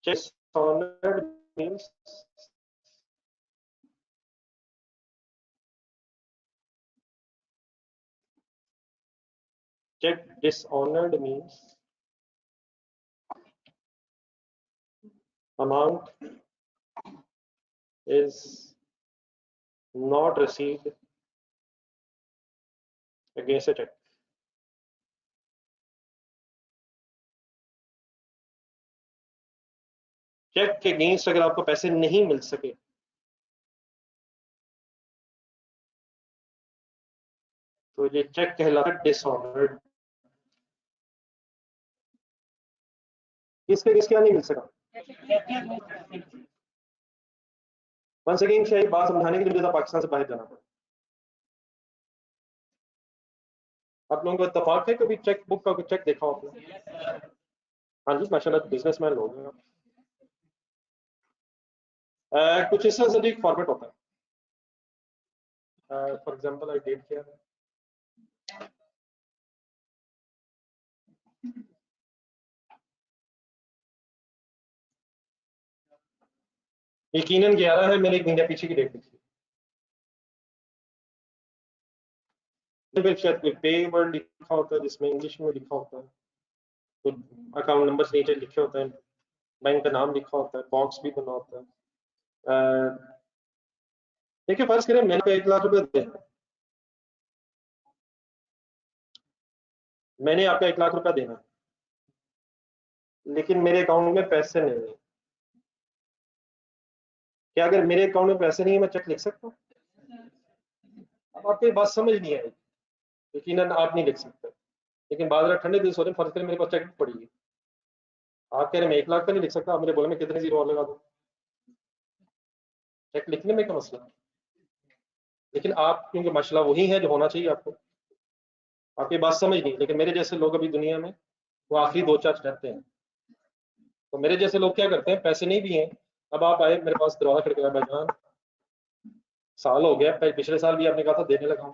cheque dishonour means check dishonored means amount is not received against a check. Cheque के अगेंस्ट अगर आपको पैसे नहीं मिल सके तो ये चेक कहलाता है डिसऑनर्ड। इसके अगेंस्ट क्या नहीं मिल सका? वंस अगेन शायद बात समझाने के लिए मुझे पाकिस्तान से बाहर जाना पड़ा। आप लोगों को इत्तेफाक है कभी चेक बुक का चेक देखा हो आपने? हाँ जी, माशाल्लाह बिजनेसमैन लोग हैं। कुछ इस तरह से फॉर्मेट होता है। फॉर एग्जांपल आई डेट किया, यकीनन 11 है, मैंने एक महीने पीछे की डेट लिखी। शायद कोई पे वर्ड लिखा होता है जिसमें इंग्लिश में लिखा होता है, तो अकाउंट नंबर नीचे लिखे होते हैं, बैंक का नाम लिखा होता है, बॉक्स भी बना होता है। देखिए फर्ज करें मैंने 1 लाख रुपए देना, मैंने आपको 1 लाख रुपया देना, लेकिन मेरे अकाउंट में पैसे नहीं है। क्या अगर मेरे अकाउंट में पैसे नहीं है मैं चेक लिख सकता हूँ? अब आपको ये बात समझ नहीं आई, यकीनन आप नहीं लिख सकते, लेकिन बाद ठंडे दिन सोचे फर्ज करें मेरे पास चेक पड़ी है, आप कह रहे मैं 1 लाख का नहीं लिख सकता, आप मुझे बोले मैं कितने जीरो और लगा दूं? चेक लिखने में क्या मसला है? लेकिन आप क्योंकि मसला वही है जो होना चाहिए आपको, आपकी बात समझ नहीं। लेकिन मेरे जैसे लोग अभी दुनिया में वो आखिरी 2-4 रहते हैं, तो मेरे जैसे लोग क्या करते हैं, पैसे नहीं भी हैं, अब आप आए मेरे पास दरवाजा खड़काया, भाईजान साल हो गया, पिछले साल भी आपने कहा था देने लगा हूं,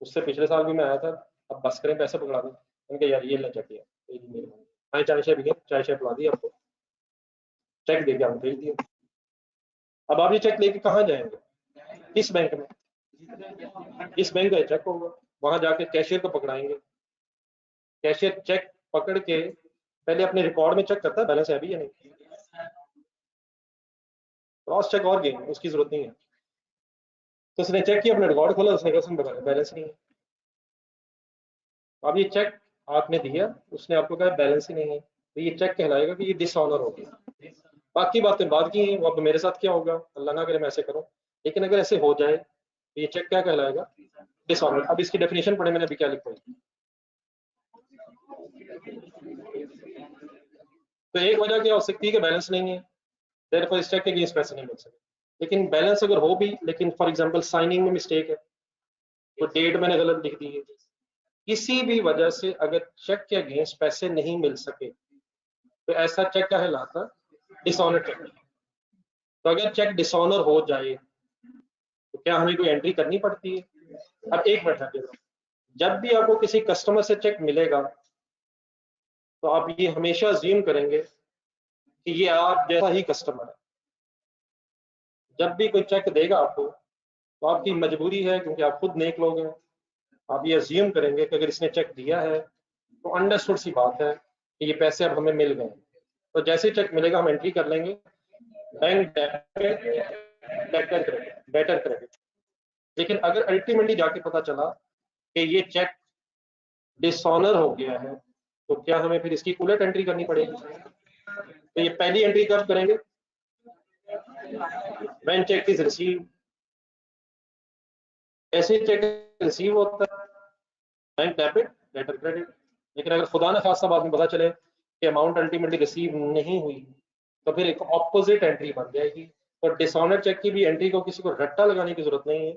उससे पिछले साल भी मैं आया था, अब बस करें पैसे पकड़ा दें। उनके यार ये ले चेक किया, हाँ चाय शाय भी चाय शाय पिला दी आपको, चेक दे के हम भेज दिए। अब आप ये चेक लेके कहाँ जाएंगे? किस बैंक में? इस बैंक का चेक होगा, वहां जाके कैशियर को पकड़ाएंगे, कैशियर चेक पकड़ के पहले अपने रिकॉर्ड में चेक करता है बैलेंस है भी या नहीं, क्रॉस चेक और गेम उसकी जरूरत नहीं है। तो उसने चेक किया, अपने रिकॉर्ड खोला, उसने कहा बैलेंस नहीं है। अब ये चेक आपने दिया, उसने आपको कहा बैलेंस ही नहीं है, तो ये चेक कहलाएगा कि ये डिसऑनर हो गया। बाकी बातें बाद की हैं, वो अब मेरे साथ क्या होगा, अल्लाह ना करे मैं ऐसे करूं, लेकिन अगर ऐसे हो जाए तो ये चेक क्या कहलाएगा? डिसऑनर। अब इसकी डेफिनेशन पढ़े मैंने अभी क्या लिखा है। तो एक वजह क्या हो सकती है कि बैलेंस नहीं है, देयरफॉर इस चेक के अगेंस्ट पैसे नहीं मिल सके। लेकिन बैलेंस अगर हो भी, लेकिन फॉर एग्जांपल साइनिंग में मिस्टेक है, तो डेट मैंने गलत लिख दी है, किसी भी वजह से अगर चेक के अगेंस्ट पैसे नहीं मिल सके तो ऐसा चेक कहलाता डिसऑनर चेक। तो अगर चेक डिसऑनर हो जाए तो क्या हमें कोई एंट्री करनी पड़ती है? अब एक मिनट है, जब भी आपको किसी कस्टमर से चेक मिलेगा तो आप ये हमेशा अज्यूम करेंगे कि ये आप जैसा ही कस्टमर है। जब भी कोई चेक देगा आपको तो आपकी मजबूरी है, क्योंकि आप खुद नेक लोग हैं, आप ये अज्यूम करेंगे कि अगर इसने चेक दिया है तो अंडरस्टूड सी बात है कि ये पैसे अब हमें मिल गए। तो जैसे चेक मिलेगा हम एंट्री कर लेंगे बैंक डेबिट, डेटर क्रेडिट। लेकिन अगर अल्टीमेटली जाके पता चला कि ये चेक डिसऑनर हो गया है तो क्या हमें फिर इसकी उलट एंट्री करनी पड़ेगी? तो ये पहली एंट्री कब करेंगे? When cheque is receive. ऐसे चेक रिसीव होता है बैंक डेबिट, डेटर क्रेडिट। लेकिन अगर खुदा न खासा बाद में पता चले कि अमाउंट अल्टीमेटली रिसीव नहीं हुई तो फिर एक ऑपोजिट एंट्री बन जाएगी। तो डिसऑनर चेक की भी एंट्री को किसी को रट्टा लगाने की जरूरत नहीं है।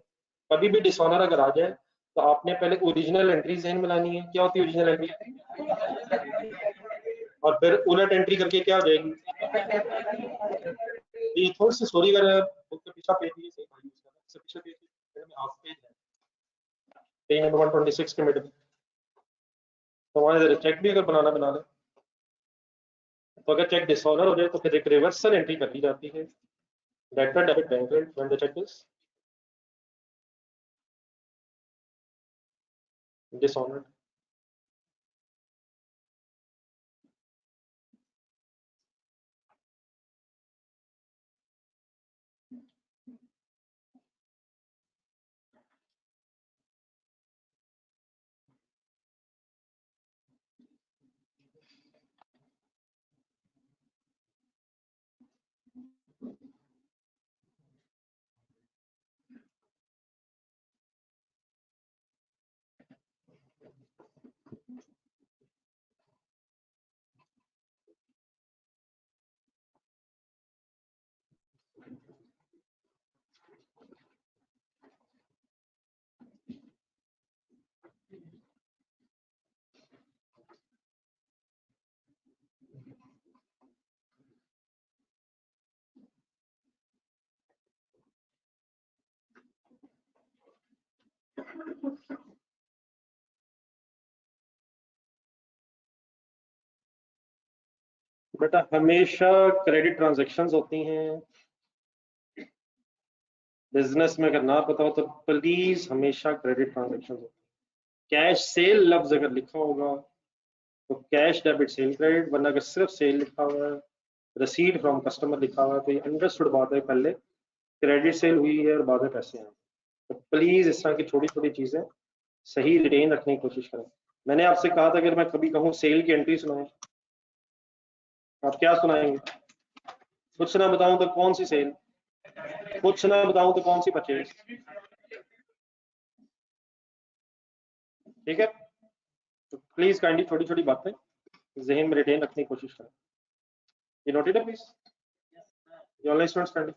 कभी भी डिसऑनर अगर आ जाए तो आपने पहले ओरिजिनल एंट्री जहन में लानी है। क्या होती है ओरिजिनल एंट्री? और फिर उलट एंट्री करके क्या हो जाएगी? ये थोड़ी सी स्टोरी अगर बुक के पीछा पेज ये सही भाई यूज करना, इससे पीछे पेज में हाफ पेज है, पेज नंबर 126 के मिड में। तो वहां इधर चेक भी अगर बनाना बना ले, तो अगर चेक डिसऑनर हो जाए तो फिर एक रिवर्सल एंट्री कर ली जाती है, debtor debit bank when the cheque is dishonoured. बेटा हमेशा क्रेडिट ट्रांजैक्शंस होती हैं बिजनेस में, अगर ना पता हो तो प्लीज हमेशा क्रेडिट ट्रांजैक्शंस होती हैं। कैश सेल लफ्ज अगर लिखा होगा तो कैश डेबिट सेल क्रेडिट, वरना अगर सिर्फ सेल लिखा हुआ है, रसीद फ्रॉम कस्टमर लिखा हुआ है, तो ये अंडरस्टूड बात है पहले क्रेडिट सेल हुई है और बाद में पैसे आए। तो प्लीज इस तरह की छोटी छोटी चीजें सही रिटेन रखने की कोशिश करें। मैंने आपसे कहा था कि मैं कभी कहूँ सेल की एंट्री सुनाएं, आप क्या सुनाएंगे? कुछ ना बताऊं तो कौन सी सेल, कुछ ना बताऊं तो कौन सी परचेज? ठीक है, तो प्लीज काइंडली छोटी छोटी बातें जहन में रिटेन रखने की कोशिश करें। ये नोटेड है प्लीज, ये online students kindly.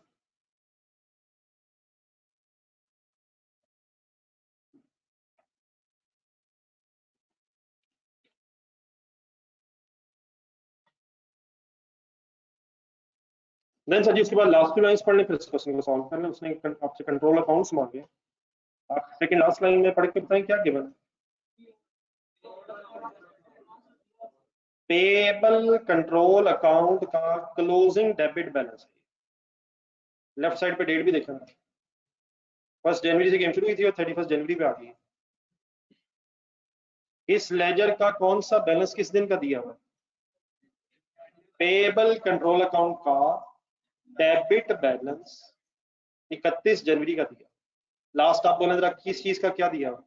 Then sir जी उसके बाद लास्ट टू लाइंस पढ़ने, फिर इस क्वेश्चन को सॉल्व करना। उसने आपसे कंट्रोल अकाउंट्स मांगे, आप सेकंड लास्ट लाइन में पढ़ के बताएं क्या गिवन है। पेएबल कंट्रोल अकाउंट का क्लोजिंग डेबिट बैलेंस है। लेफ्ट साइड पे डेट भी देखना, 1 जनवरी से गेम शुरू हुई थी और 31 जनवरी पे आ गई। इस लेजर का कौन सा बैलेंस किस दिन का दिया हुआ है? पेएबल कंट्रोल अकाउंट का डेबिट बैलेंस 31 जनवरी का दिया। लास्ट आप बोले जरा किस चीज का क्या दिया हुआ?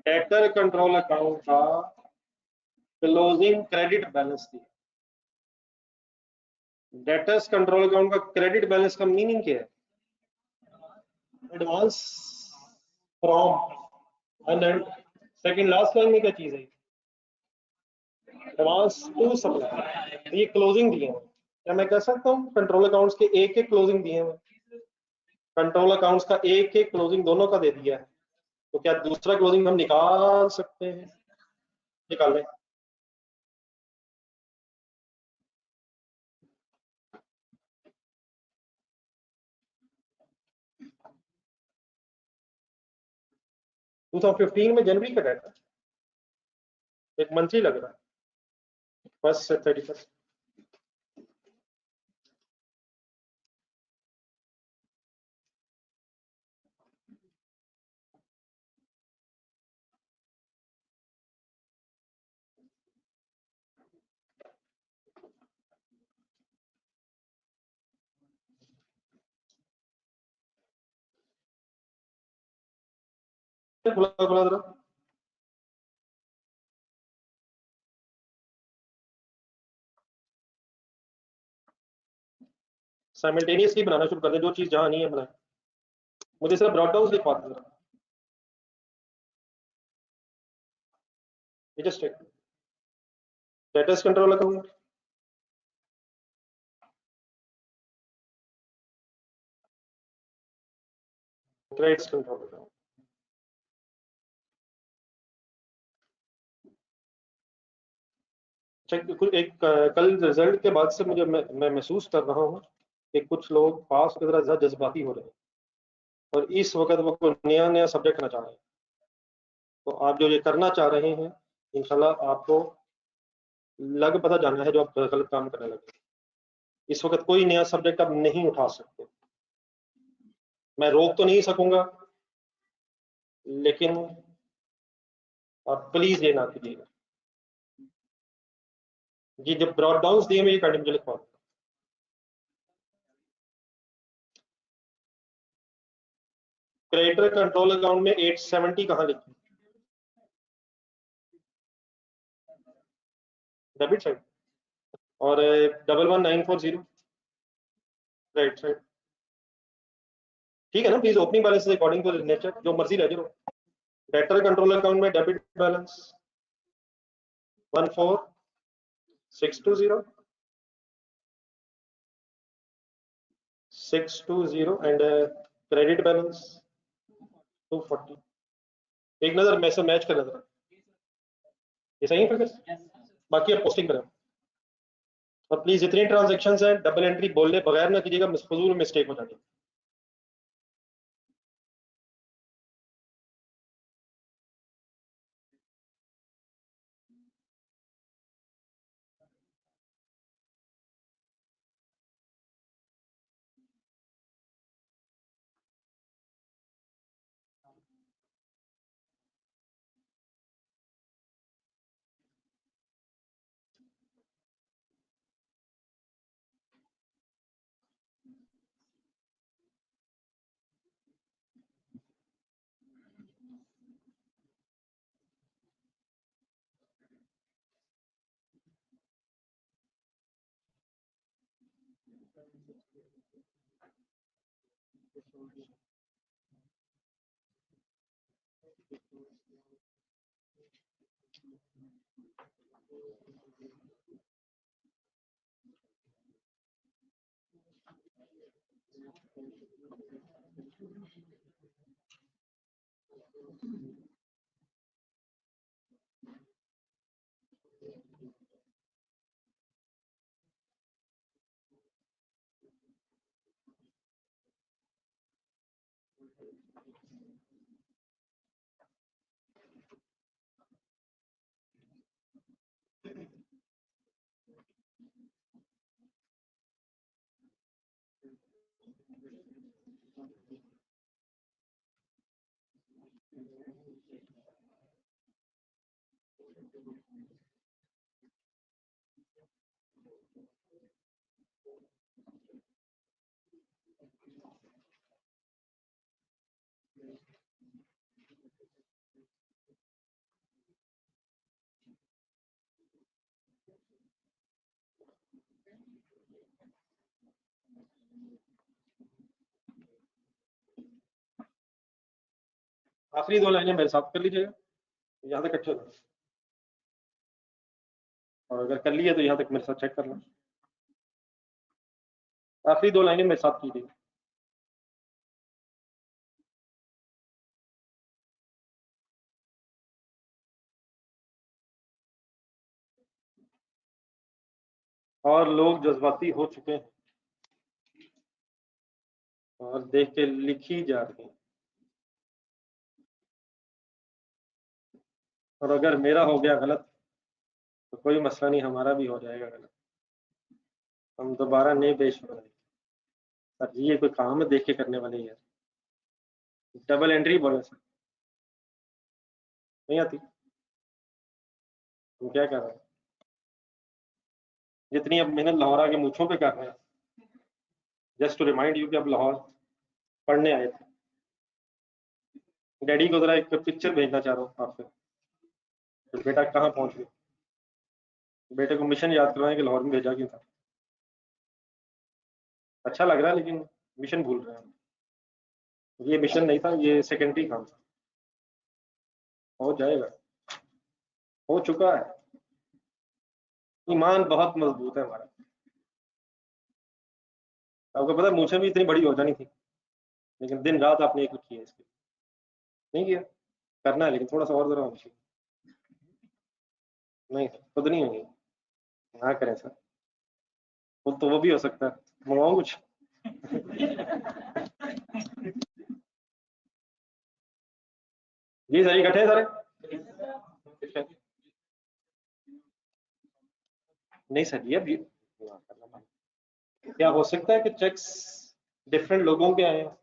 डेटर कंट्रोल अकाउंट का क्लोजिंग क्रेडिट बैलेंस दिया। डेटर्स कंट्रोल अकाउंट का क्रेडिट बैलेंस का मीनिंग क्या है? Advance from and second last line में क्या चीज है? Advance to supply. ये क्लोजिंग दिए हैं। क्या मैं कह सकता हूँ कंट्रोल अकाउंट्स के एक एक क्लोजिंग दिए हैं? कंट्रोल अकाउंट्स का एक एक क्लोजिंग दोनों का दे दिया है, तो क्या दूसरा क्लोजिंग हम निकाल सकते हैं? निकाल लें। टू 2015 में जनवरी का डाटा एक मंथली लग रहा है, 1 से 31। खुला खुला जरा। साइमल्टेनियसली बनाना शुरू कर दें, जो चीज जहां नहीं है बनाए। मुझे सिर्फ ब्रॉड डाउन लिखवा दो जरा। ये just status control account, credits control account. एक कल रिजल्ट के बाद से मुझे मैं महसूस कर रहा हूँ कि कुछ लोग पास की तरह ज्यादा जज्बाती हो रहे हैं और इस वक्त वो कोई नया नया सब्जेक्ट करना चाह रहे हैं। तो आप जो ये करना चाह रहे हैं, इंशाल्लाह आपको लग पता जाना है जो आप गलत काम करने लगे। इस वक्त कोई नया सब्जेक्ट आप नहीं उठा सकते। मैं रोक तो नहीं सकूंगा, लेकिन आप प्लीज ये ना कीजिएगा जी। जब ब्रॉड डाउन दिए मैं ये करने मुझे लिखवा, क्रेडिटर कंट्रोल अकाउंट में 870 कहाँ लिखी? Debit side. और 11940 राइट साइड। ठीक है ना? Please opening balance according to nature, जो मर्जी ले जाओ। डेटर कंट्रोल अकाउंट में debit balance 14620 and credit balance 240। एक नजर में से मैच कर नजर, ये सही है फिर? बाकी आप पोस्टिंग करें। और प्लीज जितनी ट्रांजेक्शन है डबल एंट्री बोलने बगैर ना कीजिएगा, फजूल मिस्टेक हो जाती है। आखिरी दो लाइनें मेरे साथ कर लीजिएगा, यहाँ तक अच्छे। और अगर कर लिया तो यहाँ तक मेरे साथ चेक करना। आखिरी दो लाइनें मेरे साथ कीजिए। और लोग जज्बाती हो चुके हैं और देख के लिखी जा रही हैं। और अगर मेरा हो गया गलत तो कोई मसला नहीं, हमारा भी हो जाएगा गलत। हम दोबारा नहीं पेश हो रहे। सर जी ये कोई काम है देख के करने वाले यार? डबल एंट्री बोले सर, नहीं आती? हम क्या कर रहे हैं? जितनी अब मेहनत लाहौर के मूछों पे कर रहे हैं, जस्ट टू रिमाइंड यू कि अब लाहौर पढ़ने आए थे। डैडी को जरा एक पिक्चर भेजना चाह रहा हूँ आपसे, तो बेटा कहाँ पहुंच गए। बेटे को मिशन याद करवाएं कि लाहौर में भेजा क्यों था। अच्छा लग रहा है लेकिन मिशन भूल रहे हैं। ये मिशन नहीं था, ये सेकेंडरी काम था। हो जाएगा, हो चुका है। ईमान बहुत मजबूत है हमारा। आपको पता है मुझे भी इतनी बड़ी हो जानी थी, लेकिन दिन रात आपने एक की है इसके, नहीं किया। करना है लेकिन थोड़ा सा और जरा होना चाहिए। नहीं सर, खुद नहीं होंगे। हाँ करें सर, वो भी हो सकता है। मंगवाऊं कुछ? जी सर, इकट्ठे हैं सारे? नहीं सर, ये भी क्या हो सकता है कि चेक्स डिफरेंट लोगों के आए हैं?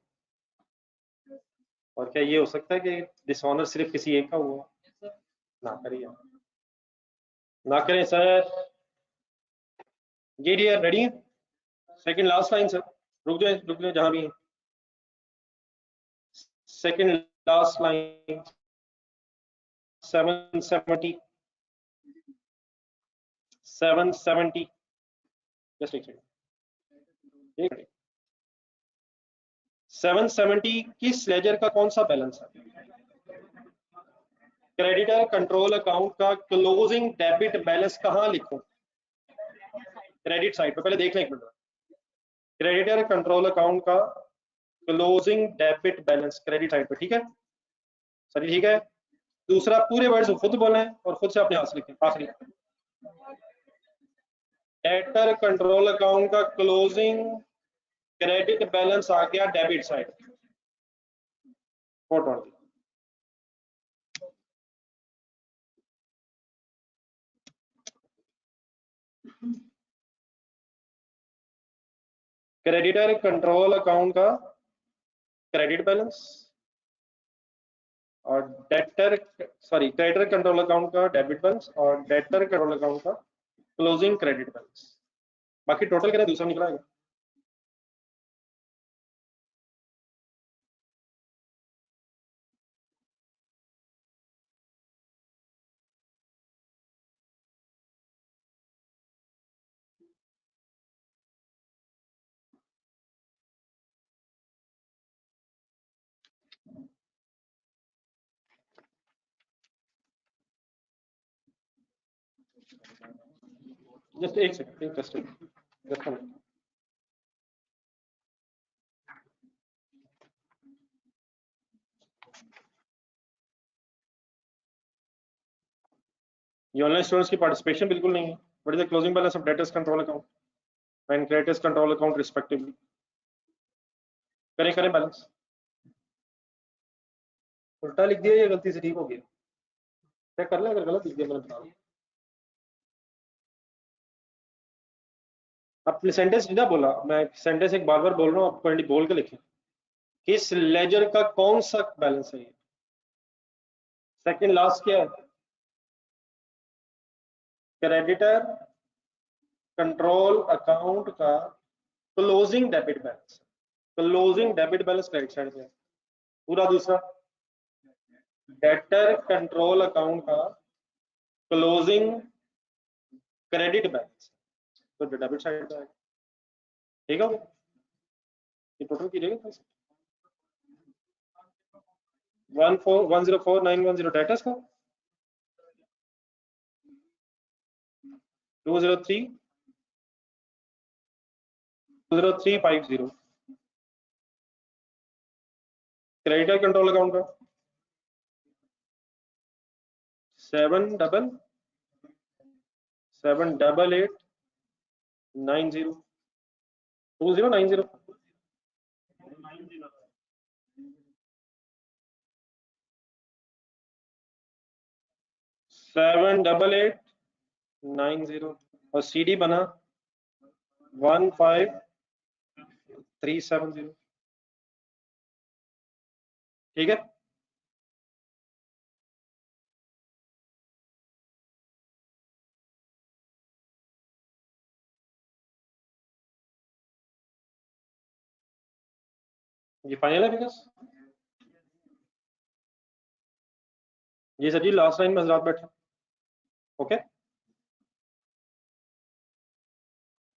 और क्या ये हो सकता है कि डिसऑनर सिर्फ किसी एक का हुआ? ना करिए, ना करें सर। जी डियर, रेडी है? Second last line sir. रुक जाए जहां भी है। Second last line, 770, 770। जस्ट एक सेकंड। 770 किस लेजर का कौन सा बैलेंस है? क्रेडिटर कंट्रोल अकाउंट का क्लोजिंग डेबिट बैलेंस कहां लिखूं? क्रेडिट साइड पे, पहले देख लें एक मिनट। क्रेडिटर कंट्रोल अकाउंट का closing debit balance credit side पे, ठीक है सर, ठीक है। दूसरा, पूरे वर्ड्स खुद बोले और खुद से अपने हाथ लिखें, पास लिखें। डेटर कंट्रोल अकाउंट का क्लोजिंग क्रेडिट बैलेंस आ गया debit side, photo. Creditor control account का क्रेडिट बैलेंस और debtor, sorry, creditor control account का डेबिट बैलेंस और डेटर कंट्रोल अकाउंट का क्लोजिंग क्रेडिट बैलेंस। बाकी टोटल करें, दूसरा निकला है। जस्ट एक सेकंड, जस्ट ये ऑनलाइन स्टूडेंट्स की पार्टिसिपेशन बिल्कुल नहीं है। What is the closing balance of debtors control account and creditors control account respectively? करें करें बैलेंस। उल्टा लिख दिया या गलती से ठीक हो गया? चेक कर ले, अगर गलत लिख दिया मैंने बता। आपने सेंटेंस सीधा बोला, मैं सेंटेंस एक बार बार बोल रहा हूँ, आप पॉइंट बोल के लिखें। किस लेजर का कौन सा बैलेंस है ये? सेकंड लास्ट क्या है? क्रेडिटर कंट्रोल अकाउंट का closing debit balance, closing debit balance credit side पे है। पूरा दूसरा, डेटर कंट्रोल अकाउंट का क्लोजिंग क्रेडिट बैलेंस तो डेबिट साइड पे आएगा। ठीक है, ये टोटल कीजिएगा। 104,104,910 डेटर्स का, 203,203,50 क्रेडिटर कंट्रोल अकाउंट का 788,90,2090 788,90 और CD बना 15,370। ठीक है, ये फाइनल है फिगर्स। ये सर जी लास्ट लाइन में हजरात बैठे। ओके,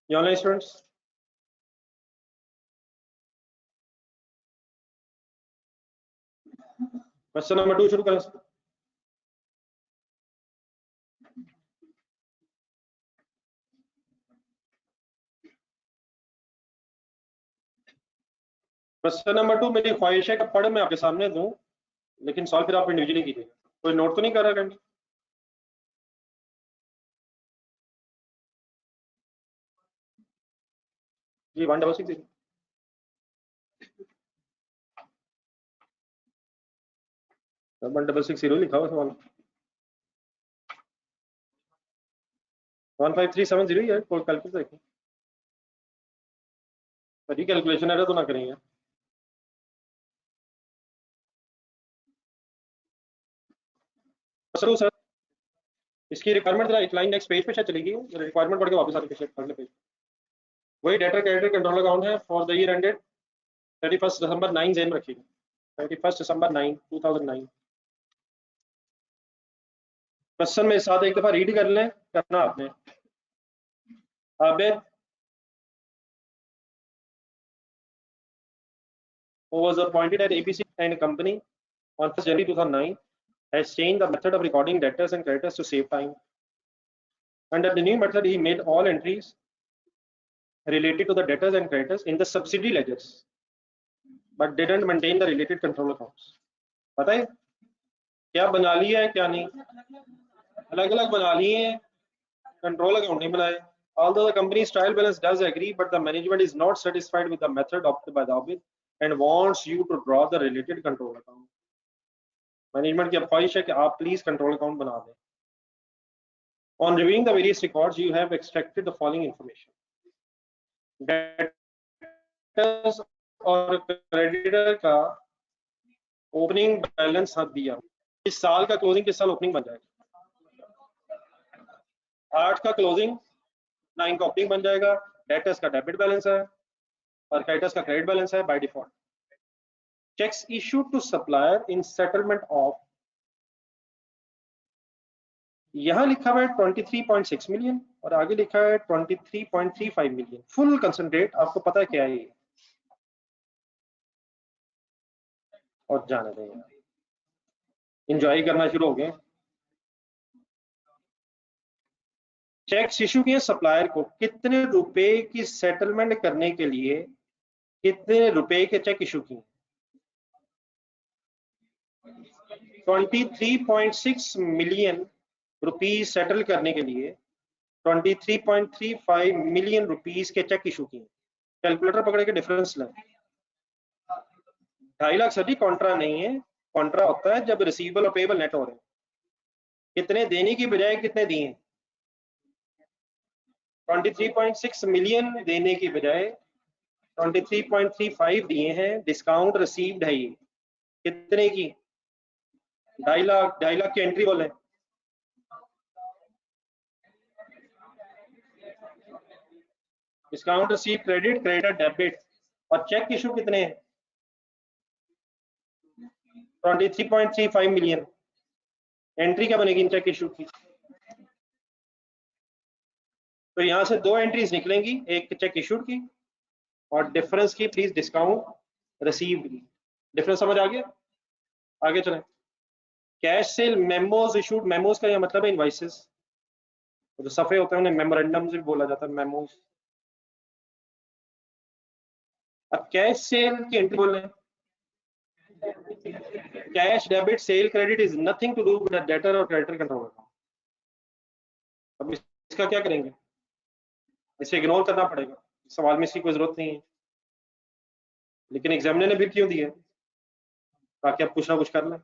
ये ऑनलाइन स्टूडेंट्स, क्वेश्चन नंबर 2 शुरू करें सर। क्वेश्चन नंबर 2 मेरी ख्वाहिश है कि पढ़ मैं आपके सामने दूं, लेकिन सॉल्व फिर आप इंडिविजुअली कीजिएगा। कोई नोट तो नहीं कर रहा? जी 1660 1660 लिखा हुआ सवाल। 15370 ही है। कोई कैलकुलेटर देखो सर, कैलकुलेशन एरर तो ना करेंगे। सर इसकी रिक्वायरमेंट जरा एक लाइन नेक्स्ट पेज पे शायद चलेगी, रिक्वायरमेंट पढ़ के वापस आके अगले पेज। वही डेटा कैरेक्टर कंट्रोल अकाउंट है फॉर द ईयर एंडेड 31 दिसंबर 9 जेन रखिएगा, 31 दिसंबर 9 2009। क्वेश्चन में साथ एक दफा रीड कर लें, करना आपने। Abid who was appointed at ABC and Company on 1st January 2009 has changed the method of recording debtors and creditors to save time. Under the new method, he made all entries related to the debtors and creditors in the subsidiary ledgers, but didn't maintain the related control accounts. पता है क्या बना लिया है क्या नहीं? अलग अलग बना लिए हैं, कंट्रोल अकाउंट नहीं बनाए। Although the company's trial balance does agree, but the management is not satisfied with the method adopted by the audit and wants you to draw the related control account. Management की ख्वाहिश है कि आप please control account बना दें। On reviewing the various records, you have extracted the following information. Debtors और creditor का opening balance हाथ दिया। इस साल का क्लोजिंग किस साल ओपनिंग बन जाएगा? 8 का क्लोजिंग 9 का ओपनिंग बन जाएगा। डेटर्स का डेबिट बैलेंस है और क्रेडिटर्स का क्रेडिट बैलेंस है by default. Cheques issued to supplier in settlement of, यहां लिखा हुआ है 23.6 मिलियन और आगे लिखा है 23.35 मिलियन। फुल कंसंट्रेट आपको पता है क्या है ये? और जाने दें यार, एंजॉय करना शुरू हो गए। चेक्स इशू किए सप्लायर को कितने रुपए की सेटलमेंट करने के लिए, कितने रुपए के चेक इशू किए? 23.6 मिलियन रुपीस सेटल करने के लिए 23.35 मिलियन रुपीस के चेक इशू किए। कैलकुलेटर पकड़े के डिफरेंस लें। 2.5 लाख सभी कॉन्ट्रा नहीं है, कॉन्ट्रा होता है जब रिसीवेबल और पेएबल नेट हो रहे हैं। कितने देने की बजाय कितने दिए? 23.6 मिलियन देने की बजाय 23.35 दिए हैं। डिस्काउंट रिसीव्ड है ये कितने की? 2.5 लाख की एंट्री बोले। Discount receive credit, creditor debit, और चेक इशू कितने हैं? 23.35 मिलियन। एंट्री क्या बनेगी इन चेक इशू की? तो यहां से दो एंट्रीज निकलेंगी, एक चेक इशूड की और डिफरेंस की प्लीज डिस्काउंट रिसीव्ड की। डिफरेंस समझ आ गया? आगे चलें। Cash cell memos issued, memos का यह मतलब है इनवाइसेस, जो सफे होते हैं उन्हें मेमोरेंडम भी बोला जाता है, मेमोज। अब कैश सेल की एंट्री बोल रहे हैं। Cash debit sale credit is nothing to do with debtor और क्रेडिटर कंट्रोल अकाउंट। अब इसका क्या करेंगे? इसे इग्नोर करना पड़ेगा, सवाल में इसकी कोई जरूरत नहीं है, लेकिन एग्जामिनर ने भी क्यों दिया? ताकि आप कुछ ना कुछ कर लें।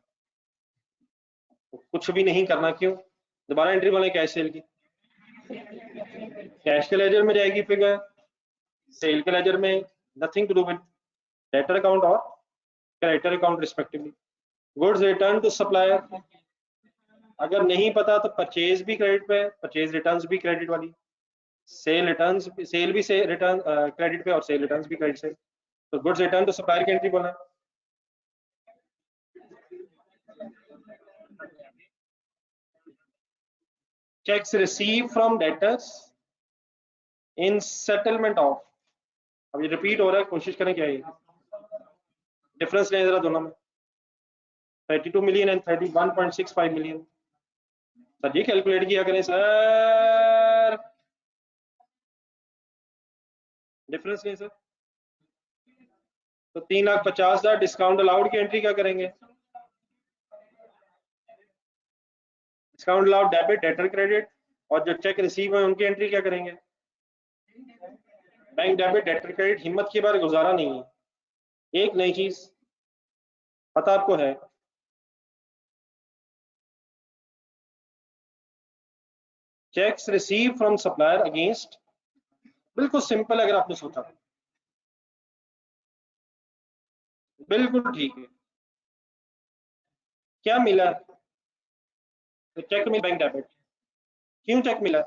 तो कुछ भी नहीं करना क्यों? दोबारा एंट्री बोले कैश सेल की। कैश के लेजर में जाएगी फिगर, सेल के लेजर में nothing to do with debtor account और creditor account respectively. Goods return to supplier, अगर नहीं पता तो परचेज भी क्रेडिट पे, परचेज रिटर्न्स भी क्रेडिट वाली, सेल रिटर्न्स, सेल भी से रिटर्न क्रेडिट पे और सेल रिटर्न्स भी क्रेडिट से। तो गुड्स रिटर्न टू सप्लायर की एंट्री बोला। Cheques receive from debtors in settlement of, अब ये रिपीट हो रहा है, कोशिश करें क्या है डिफरेंस लें जरा दोनों में। 32 मिलियन एंड 31.65 मिलियन। सर ये कैलकुलेट किया करें सर, डिफरेंस लें सर। तो 3,50,000 डिस्काउंट अलाउड की एंट्री क्या करेंगे? Discount allowed debit, debtor, credit, और जो चेक रिसीव है उनकी एंट्री क्या करेंगे? Bank debit, debtor, credit. हिम्मत की बार गुजारा नहीं है। एक नई चीज पता आपको है, cheques receive from supplier against, बिल्कुल सिंपल अगर आपने सोचा तो। बिल्कुल ठीक है। क्या मिला? तो चेक में बैंक डेबिट। क्यों चेक मिला?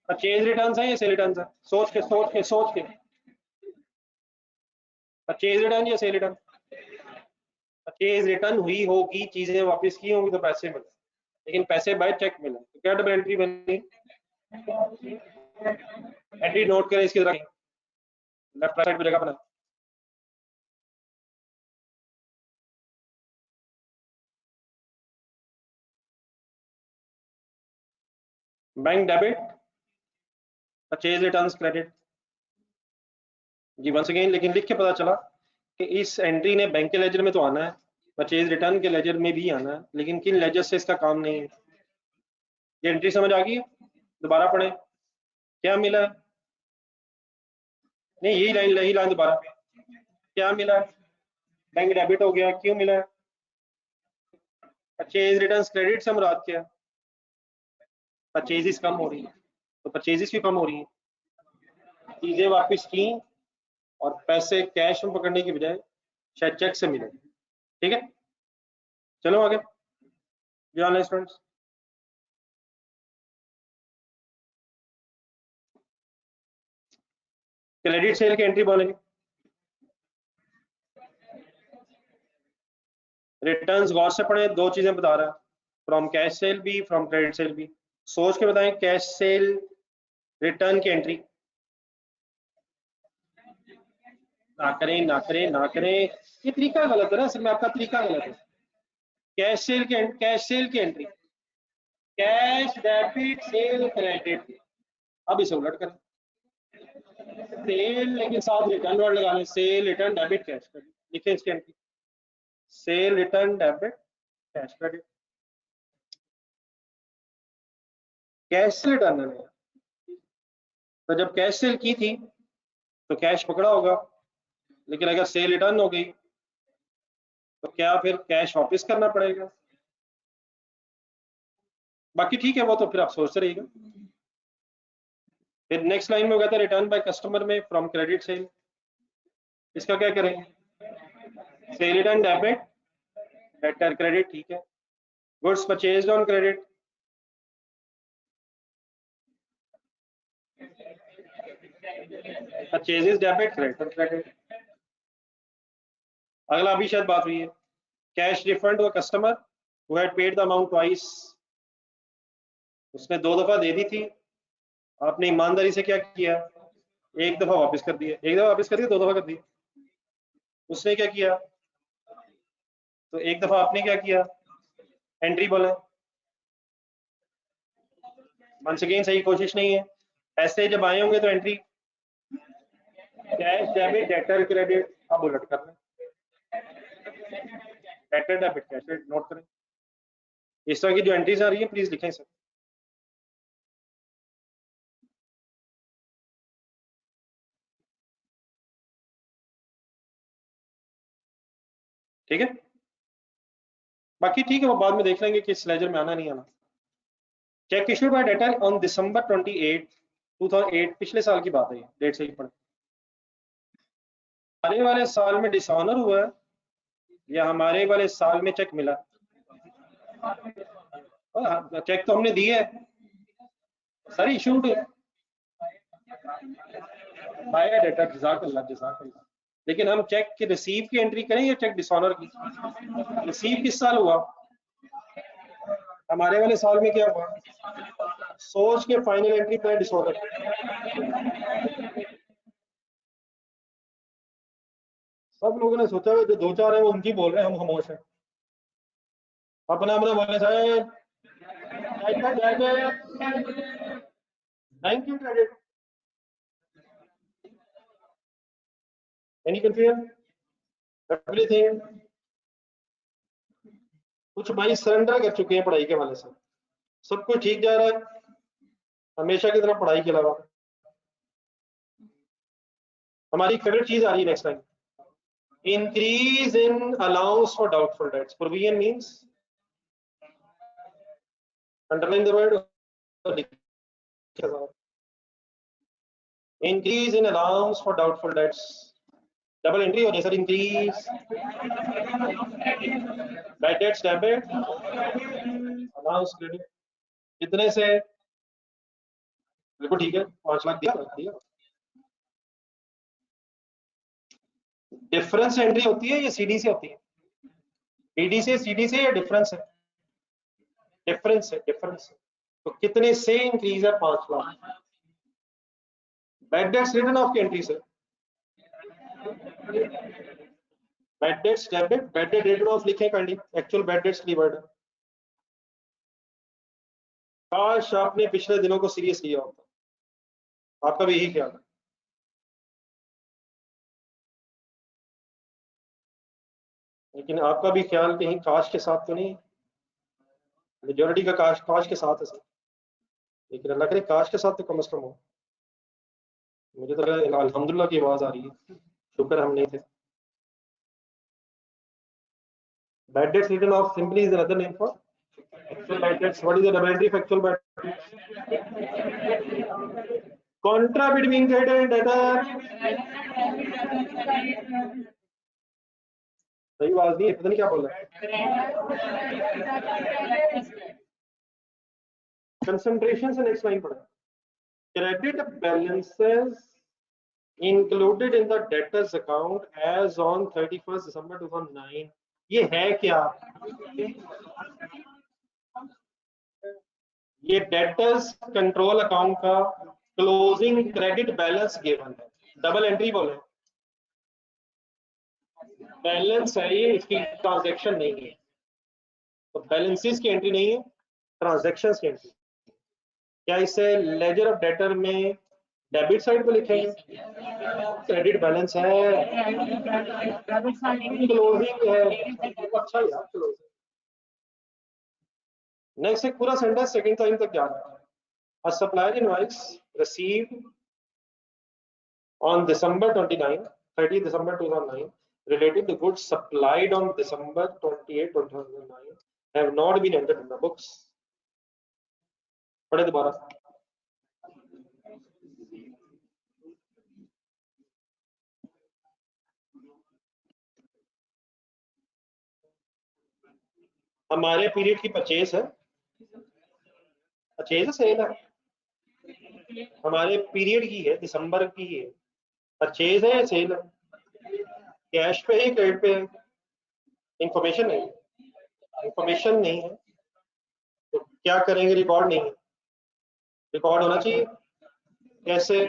परचेज रिटर्न है या सेल रिटर्न है? सोच के परचेज रिटर्न या सेल रिटर्न? परचेज रिटर्न हुई होगी, चीजें वापस की होंगी तो पैसे मिले, लेकिन पैसे बाय चेक मिले, तो क्या डबल एंट्री बनी? एंट्री नोट करें इसकी तरह, लेफ्ट साइड पे जगह बना। Bank debit, purchase return credit. जी वंस अगेन, लेकिन लिख के पता चला कि इस एंट्री ने बैंक के लेजर में तो आना है, परचेज रिटर्न के लेजर में भी आना है, लेकिन किन लेजर से इसका काम नहीं है। ये एंट्री समझ आ गई? दोबारा पढ़े, क्या मिला? नहीं, यही लाइन दोबारा। क्या मिला? बैंक डेबिट हो गया, क्यों मिला? परचेज रिटर्न क्रेडिट से मुराद क्या? परचेजेस कम हो रही है, तो परचेजेस भी कम हो रही है, चीजें वापस की और पैसे कैश में पकड़ने की बजाय शायद चेक से मिले। ठीक है, चलो आगे। जी ऑनलाइन स्टूडेंट्स, क्रेडिट सेल की एंट्री बोलेंगे। रिटर्न्स गौर से पढ़े, दो चीजें बता रहा है, फ्रॉम कैश सेल भी, फ्रॉम क्रेडिट सेल भी। सोच के बताएं, कैश सेल रिटर्न की एंट्री ना करें ना करें ना करें, ये तरीका गलत है ना, असल में आपका तरीका गलत है। कैश सेल की entry, cash debit sale credit. अब इसे उलट करें, सेल लेकिन साथ रिटर्न वर्ड लगा लें, cell return debit cash credit, लिखें इसकी entry, cell return debit cash credit. Cash से रिटर्न है, तो जब कैश सेल की थी तो कैश पकड़ा होगा, लेकिन अगर सेल रिटर्न हो गई तो क्या फिर कैश वापस करना पड़ेगा? बाकी ठीक है, वो तो फिर आप सोचते रहिएगा। फिर नेक्स्ट लाइन में कहता है रिटर्न बाय कस्टमर में फ्रॉम क्रेडिट सेल, इसका क्या करेंगे? Sale return debit, debtor credit, ठीक है। Goods purchased on credit, purchases debit, credit credit. अगला अभी शायद बात हुई है, cash refund to customer who had paid the amount twice, उसने दो दफा दे दी थी, आपने ईमानदारी से क्या किया? एक दफा वापस कर दिया, एक दफा वापस कर दिया, दो दफा कर दिया। उसने क्या किया? तो एक दफा आपने क्या किया? एंट्री बोले। वंस अगेन सही कोशिश नहीं है, ऐसे जब आए होंगे तो entry cash debit debtor credit, अब उलट कर लें, debtor debit cash credit, note करें। इस तरह की जो एंट्रीज आ रही है प्लीज लिखें सर। ठीक है, बाकी ठीक है, वो बाद में देख लेंगे कि इस लेजर में आना नहीं आना। Check issued by debtor on December 28 2008, पिछले साल की बात है, ये डेट सही पढ़े। आने वाले साल में डिसऑनर हुआ है या हमारे वाले साल में चेक मिला? चेक तो हमने दिए है सर, इशूड बाय डेटर, जज़ाकल्लाह जज़ाकल्लाह, लेकिन हम चेक की रिसीव की एंट्री करें या चेक डिसऑनर की? रिसीव किस साल हुआ? हमारे वाले साल में क्या हुआ? सोच के फाइनल एंट्री पर डिसऑर्डर। सब लोगों ने सोचा जो दो चार है वो उनकी बोल रहे हैं, हम खामोश हैं। अपना अपना बोले साहब, thank you credit. Any confusion? Everything कुछ भाई सरेंडर कर चुके हैं पढ़ाई के हवाले से, सब कुछ ठीक जा रहा है हमेशा की तरह पढ़ाई के अलावा। हमारी फेवरेट चीज आ रही है next time, increase in allowance for doubtful debts. Provision means underline the word, increase in allowance for doubtful debts, double entry हो जैसा increase bad debts debit allowance credit. कितने से? बिल्कुल ठीक है, 5 लाख दिया। डिफरेंस एंट्री होती है या सीडी से होती है? बीडी से, सीडी से या डिफरेंस है? डिफरेंस है, डिफरेंस है। तो कितने से इंक्रीज है? 5 lakh. Bad debts written off की एंट्री से, bad debts debit, bad debt written off लिखे kindly, actual bad debts keyword है। काश आपने पिछले दिनों को सीरियस लिया होता, आपका भी यही ख्याल है। लेकिन आपका भी ख्याल कहीं काश के साथ तो नहीं, मेजोरिटी का काश के साथ है सर, लेकिन अल्लाह करे काश के साथ तो कम से कम हो। मुझे तो अल्हम्दुलिल्लाह की आवाज आ रही है, शुक्र हम नहीं थे। Bad debts written off simply is another name for actual bad debts. What is the double entry of actual bad debts? Contra between creditor and debtor. सही आवाज नहीं है, पता नहीं क्या बोल रहा है। कंसंट्रेशन से नेक्स्ट लाइन पढ़ा, credit balances included in the debtors account as on 31st December 2009। ये है क्या? ये डेटर्स कंट्रोल अकाउंट का क्लोजिंग क्रेडिट बैलेंस गिवन है, डबल एंट्री बोले, बैलेंस है ये, इसकी ट्रांजैक्शन नहीं है। तो बैलेंसेस की एंट्री नहीं है, ट्रांजैक्शंस की एंट्री। क्या इसे लेजर ऑफ डेटर में डेबिट साइड पे लिखेंगे? क्रेडिट बैलेंस है, क्लोजिंग है। अच्छा यार, क्लोजिंग। नेक्स्ट एक पूरा सेंटेंस सेकंड टाइम तक जा रहा है। A supplier invoice received on December 29, 30 December 2009 relating to goods supplied on December 28, 2009 have not been entered in the books। पढ़े दोबारा। हमारे पीरियड की परचेज है, परचेज है, सेल है, हमारे पीरियड की है, दिसंबर की है, परचेज है या सेल है? कैश पे है, क्रेडिट पे है? इंफॉर्मेशन नहीं, इंफॉर्मेशन नहीं है तो क्या करेंगे? रिकॉर्ड नहीं है, रिकॉर्ड होना चाहिए। कैसे?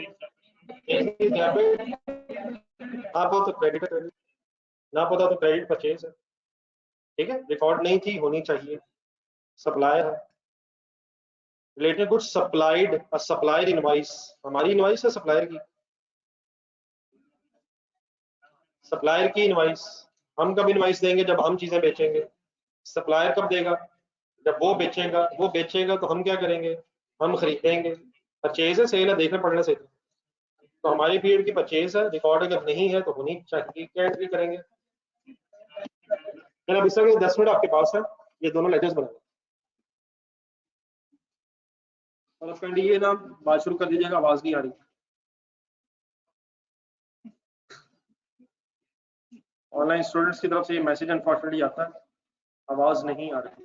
आप हो तो क्रेडिट है, क्रेडिट ना पता तो क्रेडिट परचेज है, ठीक है। रिकॉर्ड नहीं थी, होनी चाहिए। सप्लायर है, related goods supplied, supplier invoice, हमारी इनवॉइस है सप्लायर की, सप्लायर की इनवॉइस। हम कब इनवॉइस देंगे? जब हम चीजें बेचेंगे। सप्लायर कब देगा? जब वो बेचेगा, वो बेचेगा तो हम क्या करेंगे? हम खरीदेंगे। परचेज है, सेल है, देखने पढ़ने से। तो हमारी पीरियड की परचेज है, रिकॉर्ड अगर नहीं है तो होनी चाहिए, क्या एंट्री करेंगे? फिर अब इस तरह के 10 मिनट आपके पास है, ये दोनों लेटर्स बनाए और फ्रेंड ये ना बात शुरू कर दीजिएगा, आवाज नहीं आ रही। ऑनलाइन स्टूडेंट्स की तरफ से ये मैसेज अनफॉर्चुनेटली आता है, आवाज नहीं आ रही।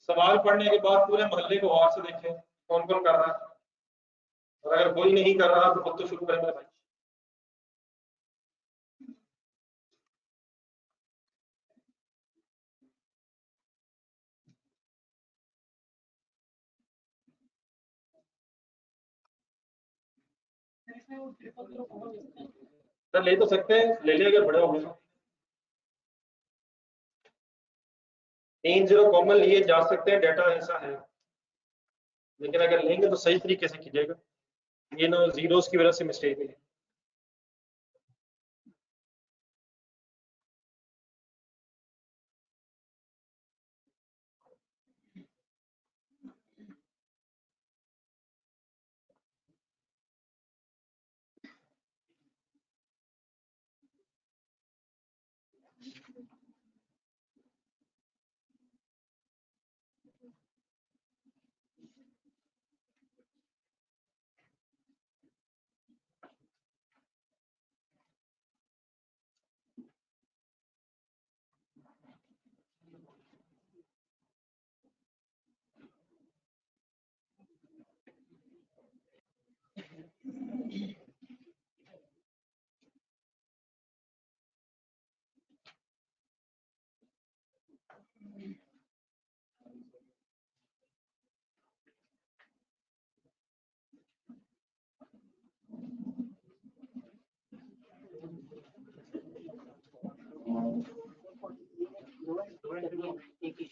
सवाल पढ़ने के बाद पूरे मोहल्ले को गौर से देखें कौन कौन कर रहा है, और अगर कोई नहीं कर रहा तो खुद तो शुरू करेंगे भाई। सर ले तो सकते हैं, ले ले अगर बड़े हो गए। 3 0 कॉमन लिए जा सकते हैं, डाटा ऐसा है। लेकिन अगर लेंगे तो सही तरीके से कीजिएगा, ये ना जीरोस की वजह से मिस्टेक है।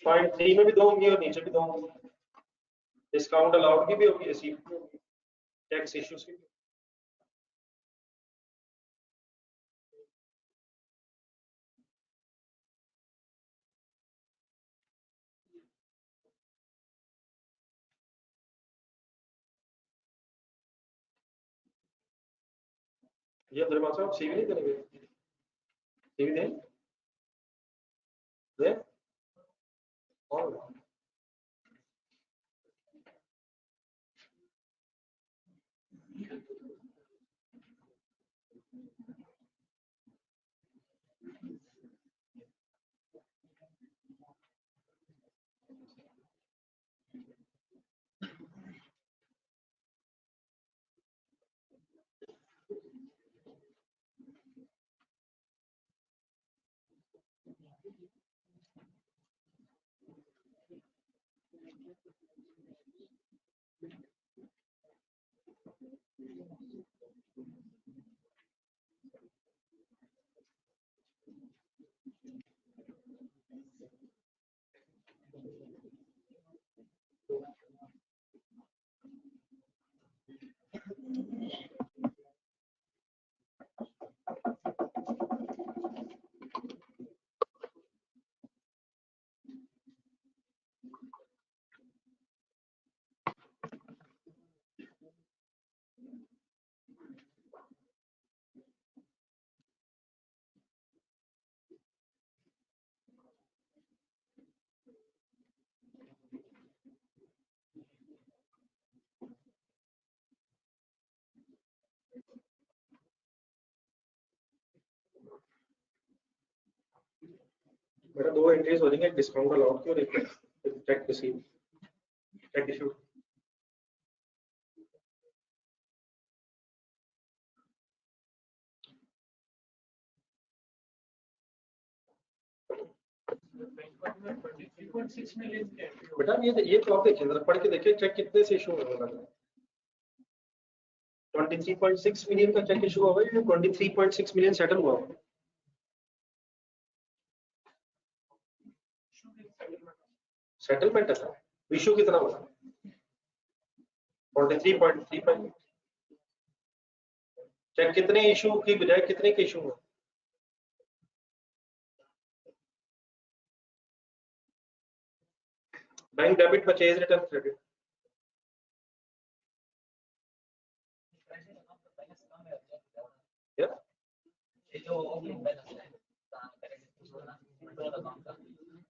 पॉइंट 3 में भी दो होंगी और नीचे भी दो होंगी। डिस्काउंट अलाउड की भी होगी, रिसीव की होगी, टैक्स इश्यूज की भी। ये अब्दुल साहब सीवी नहीं करेंगे, सीवी दें दे और बेटा दो एंट्रीज हो जाएंगे, डिस्काउंट अलाउड की और एक चेक रिसीव, चेक इशू। बेटा ये तो आप देखिए, जरा पढ़ के देखिए चेक कितने से इशू होने लगा। 23.6 मिलियन का चेक इशू हुआ है, 23.6 मिलियन सेटल हुआ। सेटलमेंट है सर, इशू कितना हुआ? 43.35। चेक कितने इशू की बजाय कितने के इशू हुए? Bank debit, purchase, return, credit.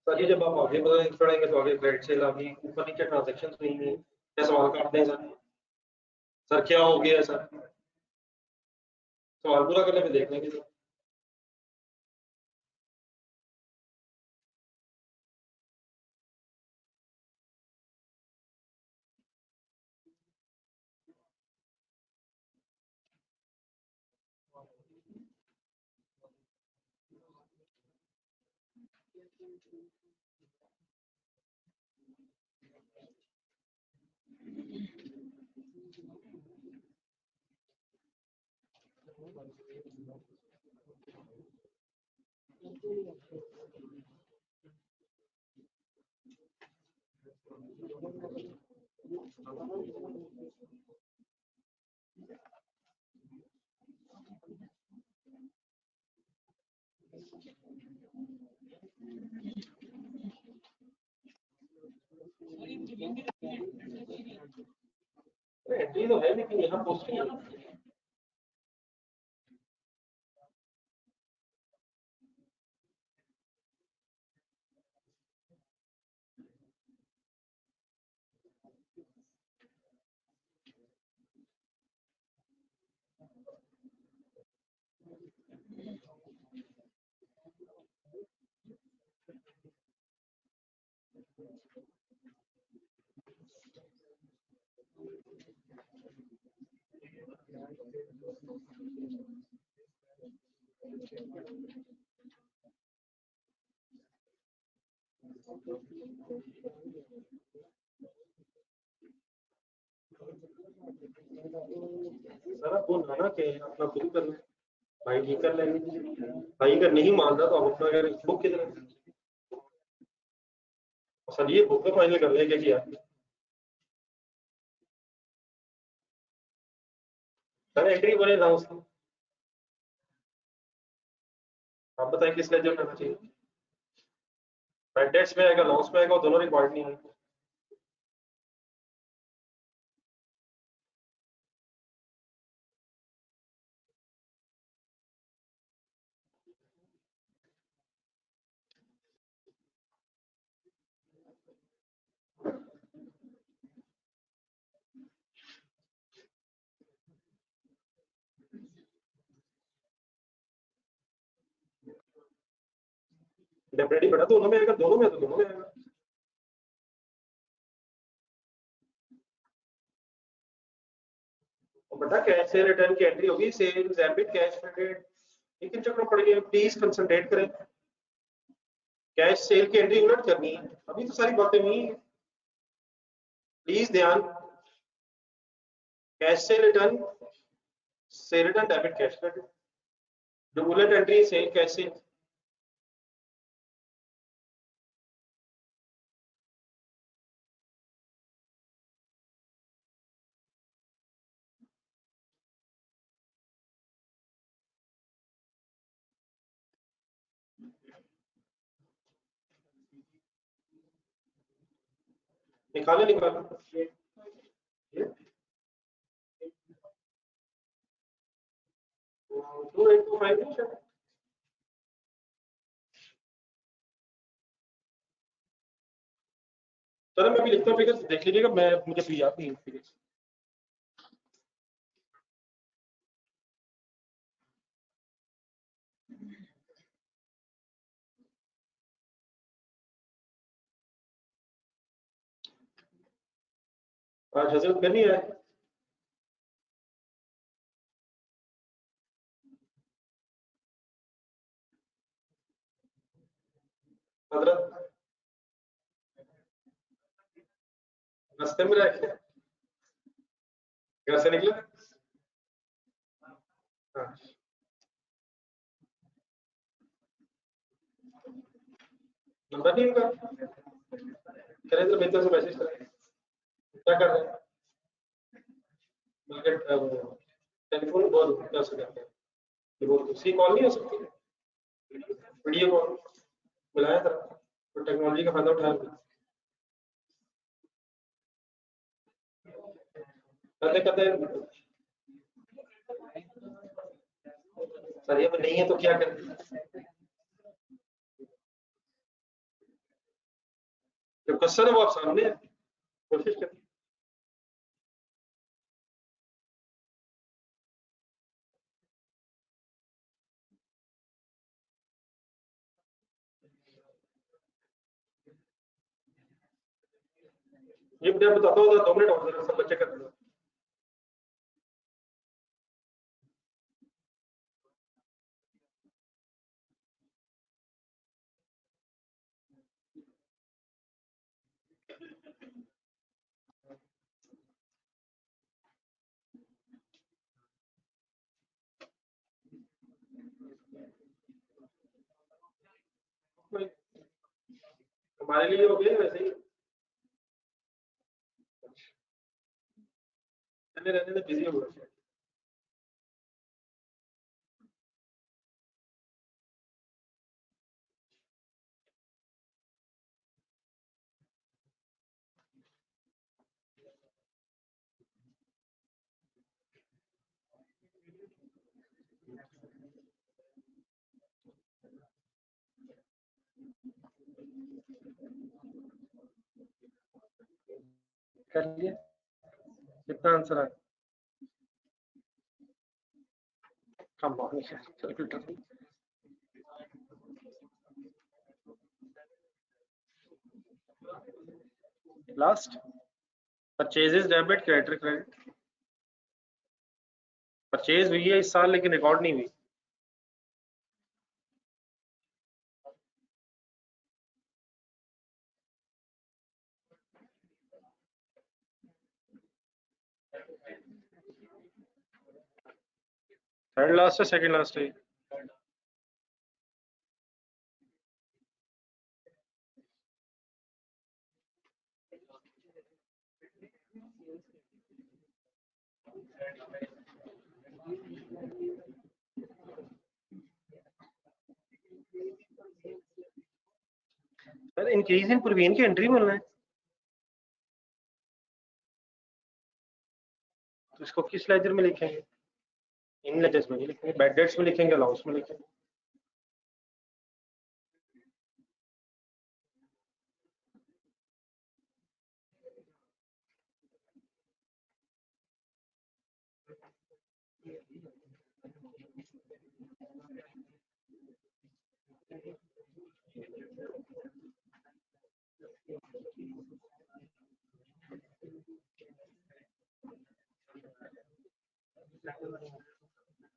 Sir ये जब आप आगे बढ़ेंगे तो आगे क्रेडिट सेल आगे ऊपर नीचे ट्रांजैक्शंस नहीं है, क्या सवाल काटते हैं सर? सर क्या हो गया है सर? सवाल पूरा करने में देख लेंगे सर। एंट्री तो है लेकिन यहाँ पोस्टिंग है। सारा फोन है ना कि अपना खुद ही कर ले, भाई ठीक कर लेंगे। भाई अगर नहीं मानता तो हम अपना अगर बुक किधर, सर ये बुक का फाइनल कर लेंगे कि यार सर एंट्री बोले ना उसको, आप बताएं किस लेजर करना चाहिए। डेट्स में आएगा, लॉस में आएगा, दोनों रिकॉर्ड नहीं है। डेफिनेटली बेटा दोनों में आएगा, दोनों में तो दोनों में आएगा। और बेटा कैश से रिटर्न की एंट्री होगी, सेल्स एबिट कैश क्रेडिट, लेकिन चक्कर पड़ गया। प्लीज कंसंट्रेट करें, कैश सेल की एंट्री उलट करनी है, अभी तो सारी बातें हुई हैं। प्लीज ध्यान, कैश से रिटर्न डेबिट कैश क्रेडिट, जो उलट एंट्री सेल कैश से। निकाले निकाले 2825 नहीं शायद। चलो मैं भी लिखता हूँ फिगर, देख लीजिएगा, मैं मुझे भी याद नहीं फिगर। आज हजरत में नहीं आए हजरत, रास्ते में रह गए, घर से निकले। हाँ, नंबर नहीं उनका, करें तो बेहतर से मैसेज करें। क्या कर रहे हैं, टेलीफोन बोल कैसे करते हैं, बोल दूसरी कॉल नहीं हो सकती, वीडियो कॉल बुलाया था, तो टेक्नोलॉजी का फायदा उठाया। कहते कहते सर ये नहीं है तो क्या करें, जब क्वेश्चन है वो आप सामने है, कोशिश करें। ये मैं बताता हूँ, 2 मिनट और जरा सब बच्चे कर दो। हमारे लिए हो गया वैसे ही। रहने दे, बिजी हो गया। कर लिया, कितना आंसर आया? कम calculator last purchases debit credit credit. Purchase हुई है इस साल लेकिन रिकॉर्ड नहीं हुई। थर्ड लास्ट है, सेकंड लास्ट है? सर इंक्रीज इन प्रवीण की एंट्री बोलना है, तो इसको किस लेजर में लिखेंगे? इन लेजर्स में नहीं लिखेंगे, बैड डेट्स में लिखेंगे, अलाउंस में लिखेंगे।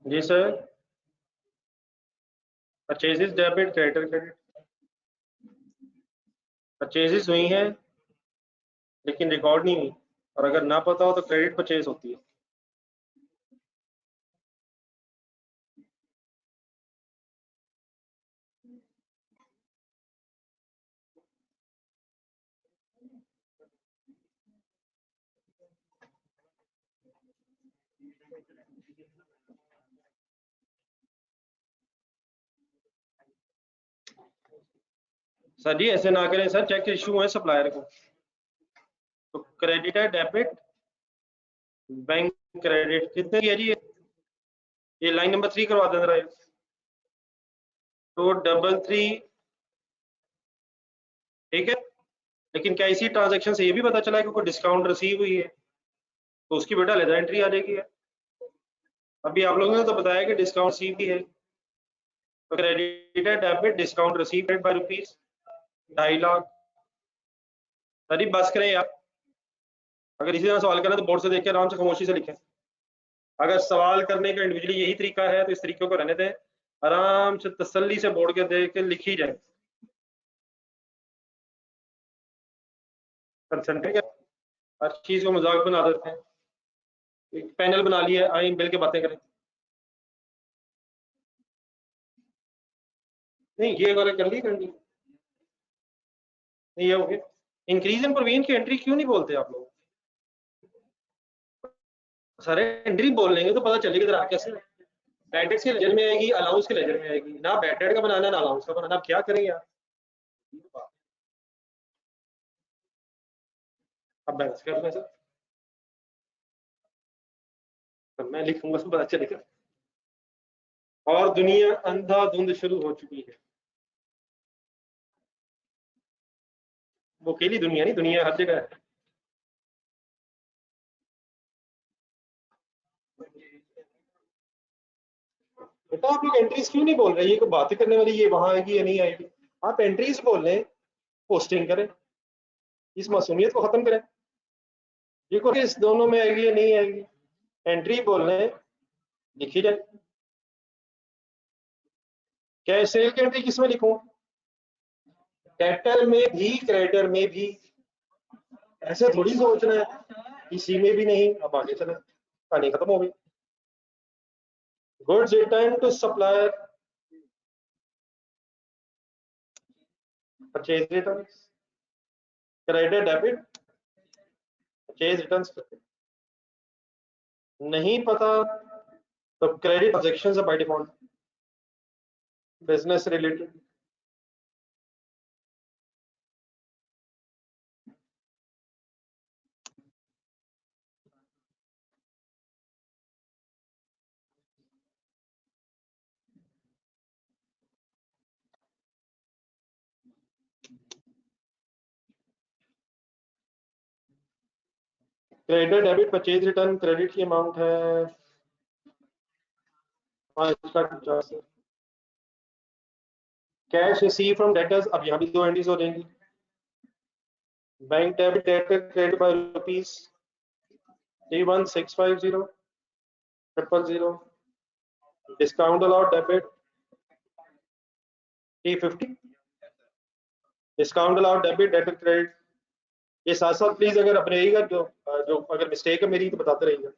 जी sir, purchases debit credit credit. Purchases हुई हैं लेकिन रिकॉर्ड नहीं हुई, और अगर ना पता हो तो क्रेडिट परचेज होती है। सर जी ऐसे ना करें सर, चेक इशू है सप्लायर को। तो क्रेडिट है डेबिट बैंक क्रेडिट कितने की है जी? ये लाइन नंबर 3 करवा दें जरा। तो 33, ठीक है। लेकिन क्या इसी ट्रांजेक्शन से ये भी पता चला है कि कोई डिस्काउंट रिसीव हुई है, तो उसकी बेटा लेजर एंट्री आ जाएगी। अभी आप लोगों ने तो बताया कि डिस्काउंट रिसीव भी है, तो क्रेडिट है debit discount receive by rupees 2.5 lakh. अरे बस करें यार, अगर इसी तरह सवाल करें तो बोर्ड से देख के आराम से खामोशी से लिखें। अगर सवाल करने का इंडिविजुअली यही तरीका है तो इस तरीके को रहने दें, आराम से तसल्ली से बोर्ड के देख के लिखी जाए। कंसंट्रेट, हर चीज को मजाक बना देते हैं। एक पैनल बना लिया, आए मिल के बातें करें। नहीं ये वाला कर ली नहीं, ये हो गया। इंक्रीज इन प्रवीण की एंट्री क्यों नहीं बोलते आप लोग? सारे एंट्री बोल लेंगे तो पता चलेगी जरा कैसे। बैड डेट्स के लेजर में आएगी, अलाउंस के लेजर में आएगी, ना बैड डेट का बनाना ना अलाउंस का बनाना। आप क्या करें यार, अब बैलेंस कर लें सर, तो मैं लिखूंगा तो पता चलेगा। और दुनिया अंधाधुंध शुरू हो चुकी है। वो अकेली दुनिया नहीं, दुनिया हर जगह है। बेटा आप लोग एंट्रीज क्यों नहीं बोल रहे? ये कोई बातें करने वाली, ये वहां आएगी या नहीं आएगी? आप एंट्रीज बोल रहे, पोस्टिंग करें, इस मासूमियत को खत्म करें। ये को इस दोनों में आएगी या नहीं आएगी, एंट्री बोल रहे, लिखी जाए। क्या सेल की एंट्री किस में लिखूं? डेटर में भी क्रेडिटर में भी, ऐसे थोड़ी सोचना है। इसी में भी नहीं, अब आगे चले, कहानी खत्म हो गई। Goods return to supplier, purchase return, credit debit, purchase return. नहीं पता तो क्रेडिट ट्रांजेक्शन है by default, business related. Credit debit purchase return, credit की अमाउंट है 5,50,000। कैश रिसीव फ्रॉम डेटर्स, अब यहाँ भी 2 एंट्रीज हो जाएंगी। Bank debit debtor credit by rupees 31,650,000। Discount allowed debit 350। Discount allowed debit debtor credit, ये साथ साथ प्लीज अगर अब रहेगा जो जो अगर मिस्टेक है मेरी तो बताते रहिएगा।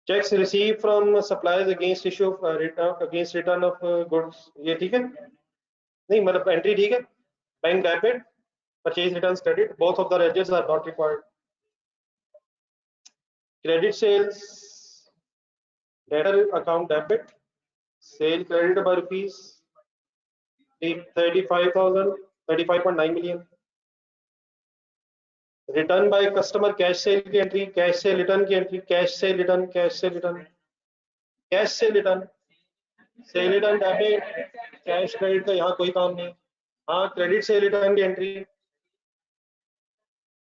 Cheques receive from suppliers against issue against return of goods, ये ठीक है? नहीं मतलब एंट्री ठीक है। Bank debit purchase return credit, both of the ledgers are not required. Credit sales debtor account debit, sale credit by rupees 35,000, 35.9 million। Return by customer cash sale की entry, cash से return की entry, cash से return, cash से return, cash से return, से return debit, cash credit का यहाँ कोई काम नहीं। हाँ क्रेडिट से रिटर्न की एंट्री,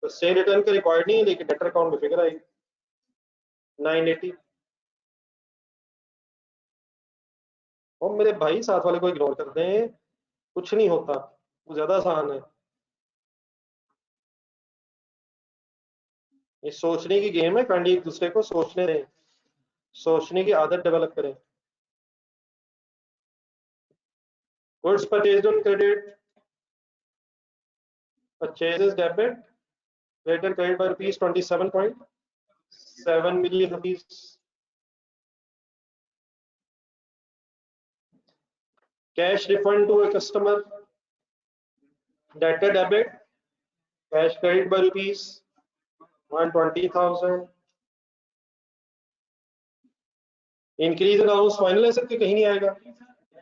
तो से रिटर्न का रिक्वायर्ड नहीं है लेकिन डेटर अकाउंट में फिगर आएगी 980। और मेरे भाई साथ वाले को इग्नोर कर दें, कुछ नहीं होता, वो ज्यादा आसान है। ये सोचने की गेम है, काइंडली एक दूसरे को सोचने दें, सोचने की आदत डेवलप करें। Goods purchased on credit, purchases debit, credit credit by rupees 27.7 million rupees। Cash refund to a customer, debtor debit, cash credit by rupees 120,000। Increase allowance final है सर कि कहीं नहीं आएगा?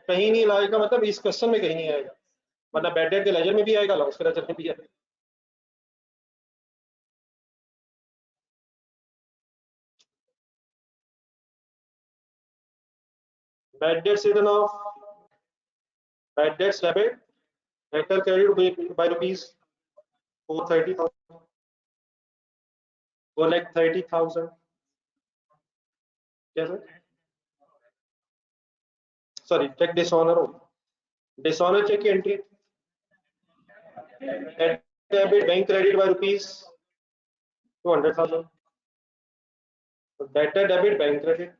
कहीं नहीं लाएगा, मतलब इस क्वेश्चन में कहीं नहीं आएगा, वरना बैड डेट के लेजर में भी आएगा, अलाउंस के लेजर में भी आएगा। Bad debts written off, bad debts debit, debtor credit by rupees 430,000, 4,30,000। क्या सर? सॉरी चेक डिसऑनर हो, डिसऑनर चेक की entry, debit bank credit by rupees 200,000, debtor debit bank credit.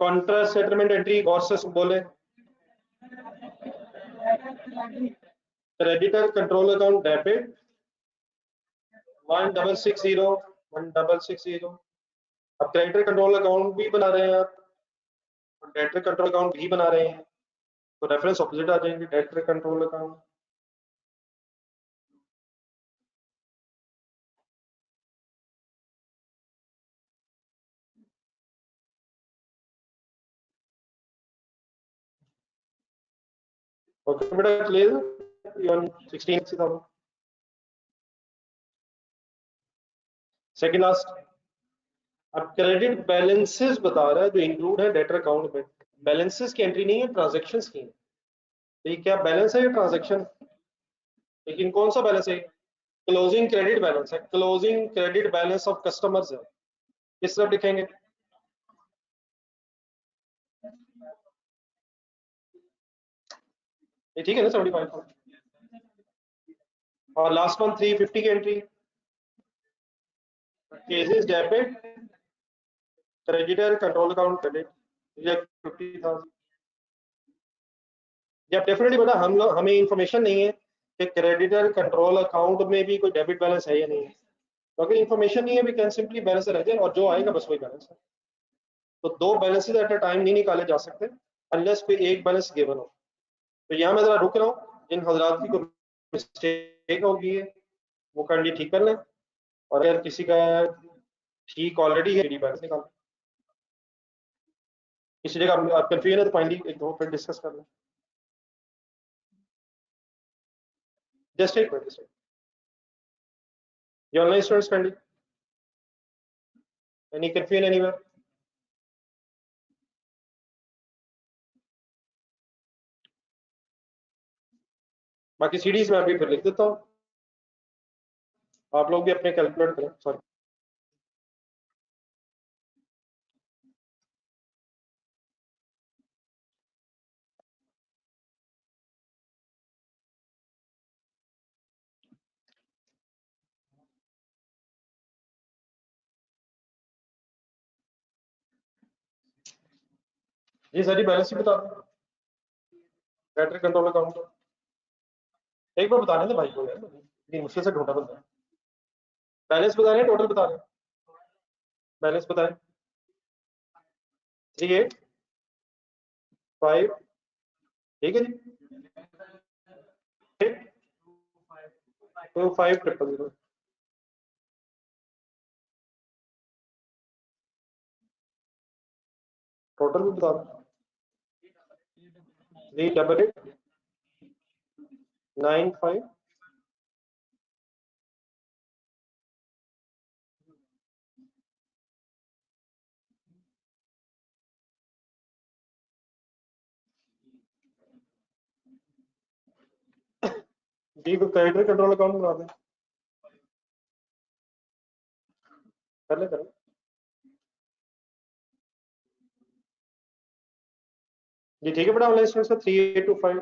Contra settlement entry गौर से बोले, creditor control account debit 1660, 1660। अब creditor control account भी बना रहे हैं आप, डेटर कंट्रोल अकाउंट भी बना रहे हैं, तो रेफरेंस ऑपोजिट आ जाएंगे, डेटर कंट्रोल अकाउंट। ओके बेटा क्लियर, 1660,000। सेकंड लास्ट, अब क्रेडिट बैलेंसेस बता रहा है जो इंक्लूड है डेटर अकाउंट में, बैलेंसेस की एंट्री नहीं है, ट्रांजैक्शंस की है। तो ये क्या बैलेंस है या ट्रांजैक्शन? लेकिन कौन सा बैलेंस है? क्लोजिंग क्रेडिट बैलेंस है, closing credit balance of customers है। किस तरफ लिखेंगे? ये ठीक है ना 75। और लास्ट वन 350 की entry, cases debit, creditor control account credit, ये 50,000। जब डेफिनेटली बेटा हम लोग, हमें इंफॉर्मेशन नहीं है कि क्रेडिटर कंट्रोल अकाउंट में भी कोई डेबिट बैलेंस है या नहीं है, तो अगर इंफॉर्मेशन नहीं है वी कैन सिंपली बैलेंस रह जाए और जो आएगा बस वही बैलेंस है। तो दो बैलेंसेस एट अ टाइम नहीं निकाले जा सकते अनलेस कोई एक बैलेंस गिवन हो। तो यहाँ मैं जरा रुक रहा हूँ, जिन हजरात की कोई मिस्टेक होगी वो कर लिए ठीक कर लें, और अगर किसी का ठीक ऑलरेडी है बैलेंस निकाल, किसी जगह आप कंफ्यूजन है तो फाइनली एक दो फिर डिस्कस कर लें। जस्ट एक मिनट, ये online students kindly, any confusion anywhere? बाकी सीडीज में अभी फिर लिख देता हूँ, आप लोग भी अपने कैलकुलेट करें। सॉरी, जी सर, जी बैलेंस ही बता दें, बैटरी कंट्रोल अकाउंट एक बार बताने दे भाई को यार, इतनी मुश्किल से ढूंढा बंदा। बैलेंस बता रहे हैं, टोटल बता रहे हैं, बैलेंस बताएं। 38 5, ठीक है जी, 2500, टोटल भी बता दें। 388 95। जी को क्रेडिट कंट्रोल अकाउंट बना दें, कर ले करें। जी ठीक है बेटा, ऑनलाइन स्टूडेंट्स का 3825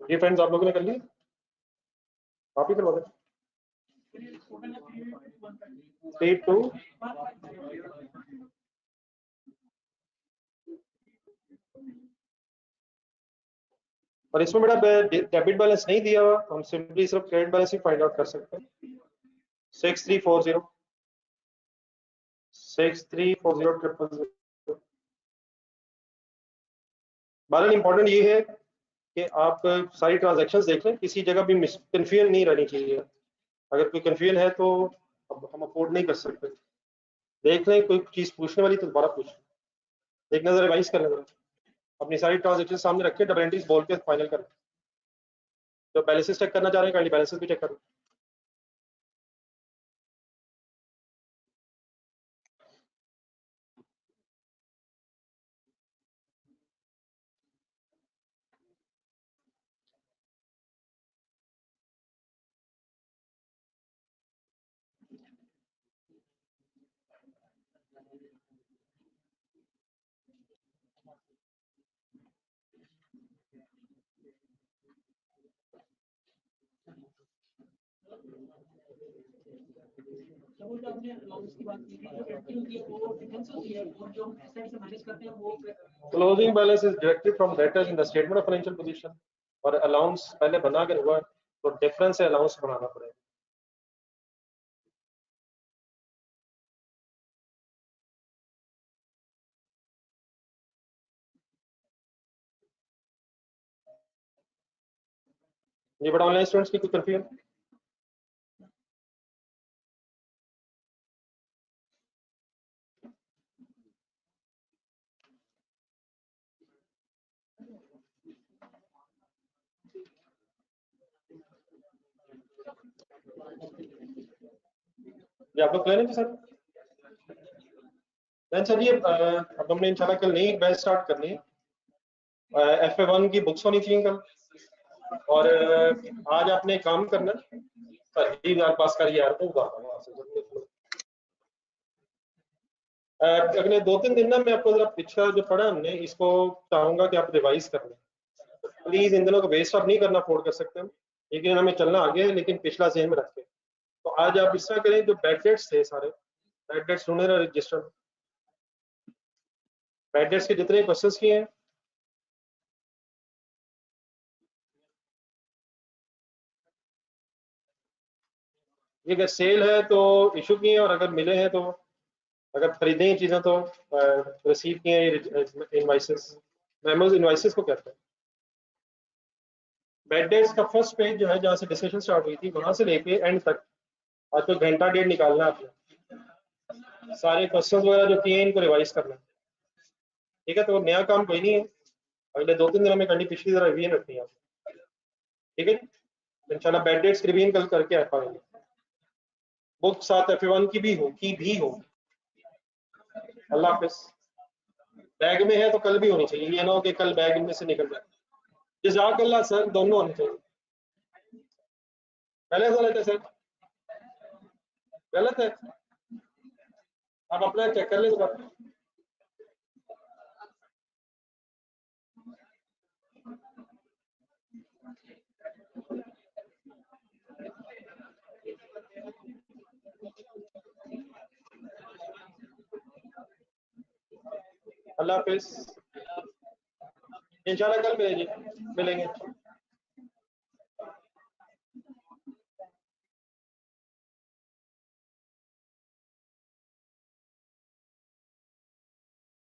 ये फ्रेंड्स आप लोगों ने कर लिया, आप ही करवा दें। 32 और इसमें बेटा डेबिट बैलेंस नहीं दिया हुआ, हम सिंपली सिर्फ क्रेडिट बैलेंस ही फाइंड आउट कर सकते हैं। 6340 6340 बहरहाल इंपॉर्टेंट ये है कि आप सारी ट्रांजैक्शंस देख लें, किसी जगह भी कंफ्यूजन नहीं रहनी चाहिए। अगर कोई कंफ्यूजन है तो अब हम अफोर्ड नहीं कर सकते। देख लें, कोई चीज पूछने वाली तो दोबारा पूछ, एक नजर रिवाइज कर लें, अपनी सारी ट्रांजेक्शन सामने रख के डबल एंट्रीज बोल के फाइनल कर। जो बैलेंसेस चेक करना चाह रहे हैं काइंडली बैलेंसेस भी चेक कर। Closing balance is directly from debtors in the statement of financial position, और अलाउंस पहले बना कर हुआ तो डिफरेंस है, अलाउंस बनाना पड़ेगा। ये बड़ा ऑनलाइन स्टूडेंट्स की कोई कंफ्यूजन? ये आप लोग क्लियर है सर? सर ये अब हमने इंशाल्लाह कल नई बैच स्टार्ट करनी है, FA1 की बुक्स होनी चाहिए कल, और आज आपने एक काम करना है, सर जी यार पास करिए यार, तो अगले 2-3 दिन ना मैं आपको जरा पिछला जो पढ़ा हमने इसको चाहूंगा कि आप रिवाइज कर लें। प्लीज इन दिनों को वेस्ट आप नहीं करना अफोर्ड कर सकते हम, लेकिन हमें चलना आगे है, लेकिन पिछला ज़हन में रखें। तो आज आप इस तरह करें, जो बैड डेट्स थे सारे बैड डेट्स ढूंढे ना रजिस्टर, बैड डेट्स के जितने क्वेश्चंस किए हैं ये अगर सेल है तो इशू किए हैं, और अगर मिले हैं तो अगर खरीदे हैं चीज़ें तो रिसीव किए हैं इनवाइसेस। मेमोज इनवाइसेस को कहते हैं। बेड डेट्स का फर्स्ट पेज जो है जहाँ से डिस्कशन स्टार्ट हुई थी वहां से लेके एंड तक आज तो घंटा डेढ़ निकालना है आपने। सारे क्वेश्चंस वगैरह जो किए हैं इनको रिवाइज करना है, ठीक है। तो नया काम कोई नहीं है, अगले 2-3 दिनों में करनी, पिछली तरह रिवीजन रखनी है आपको, ठीक है जी। इंशाल्लाह बेड डेट्स की रिवीजन कल करके आ पाएंगे। बुक साथ F1 की भी हो। अल्लाह हाफिज। बैग में है तो कल भी होनी चाहिए, ये ना हो कि कल बैग में से निकल जाए। जज़ाकल्लाह सर, दोनों होने चाहिए। पहले गलत है सर, गलत है, आप अपना चेक कर ले दोबारा। अल्लाह हाफिज। इंशाल्लाह कल मिलेंगे।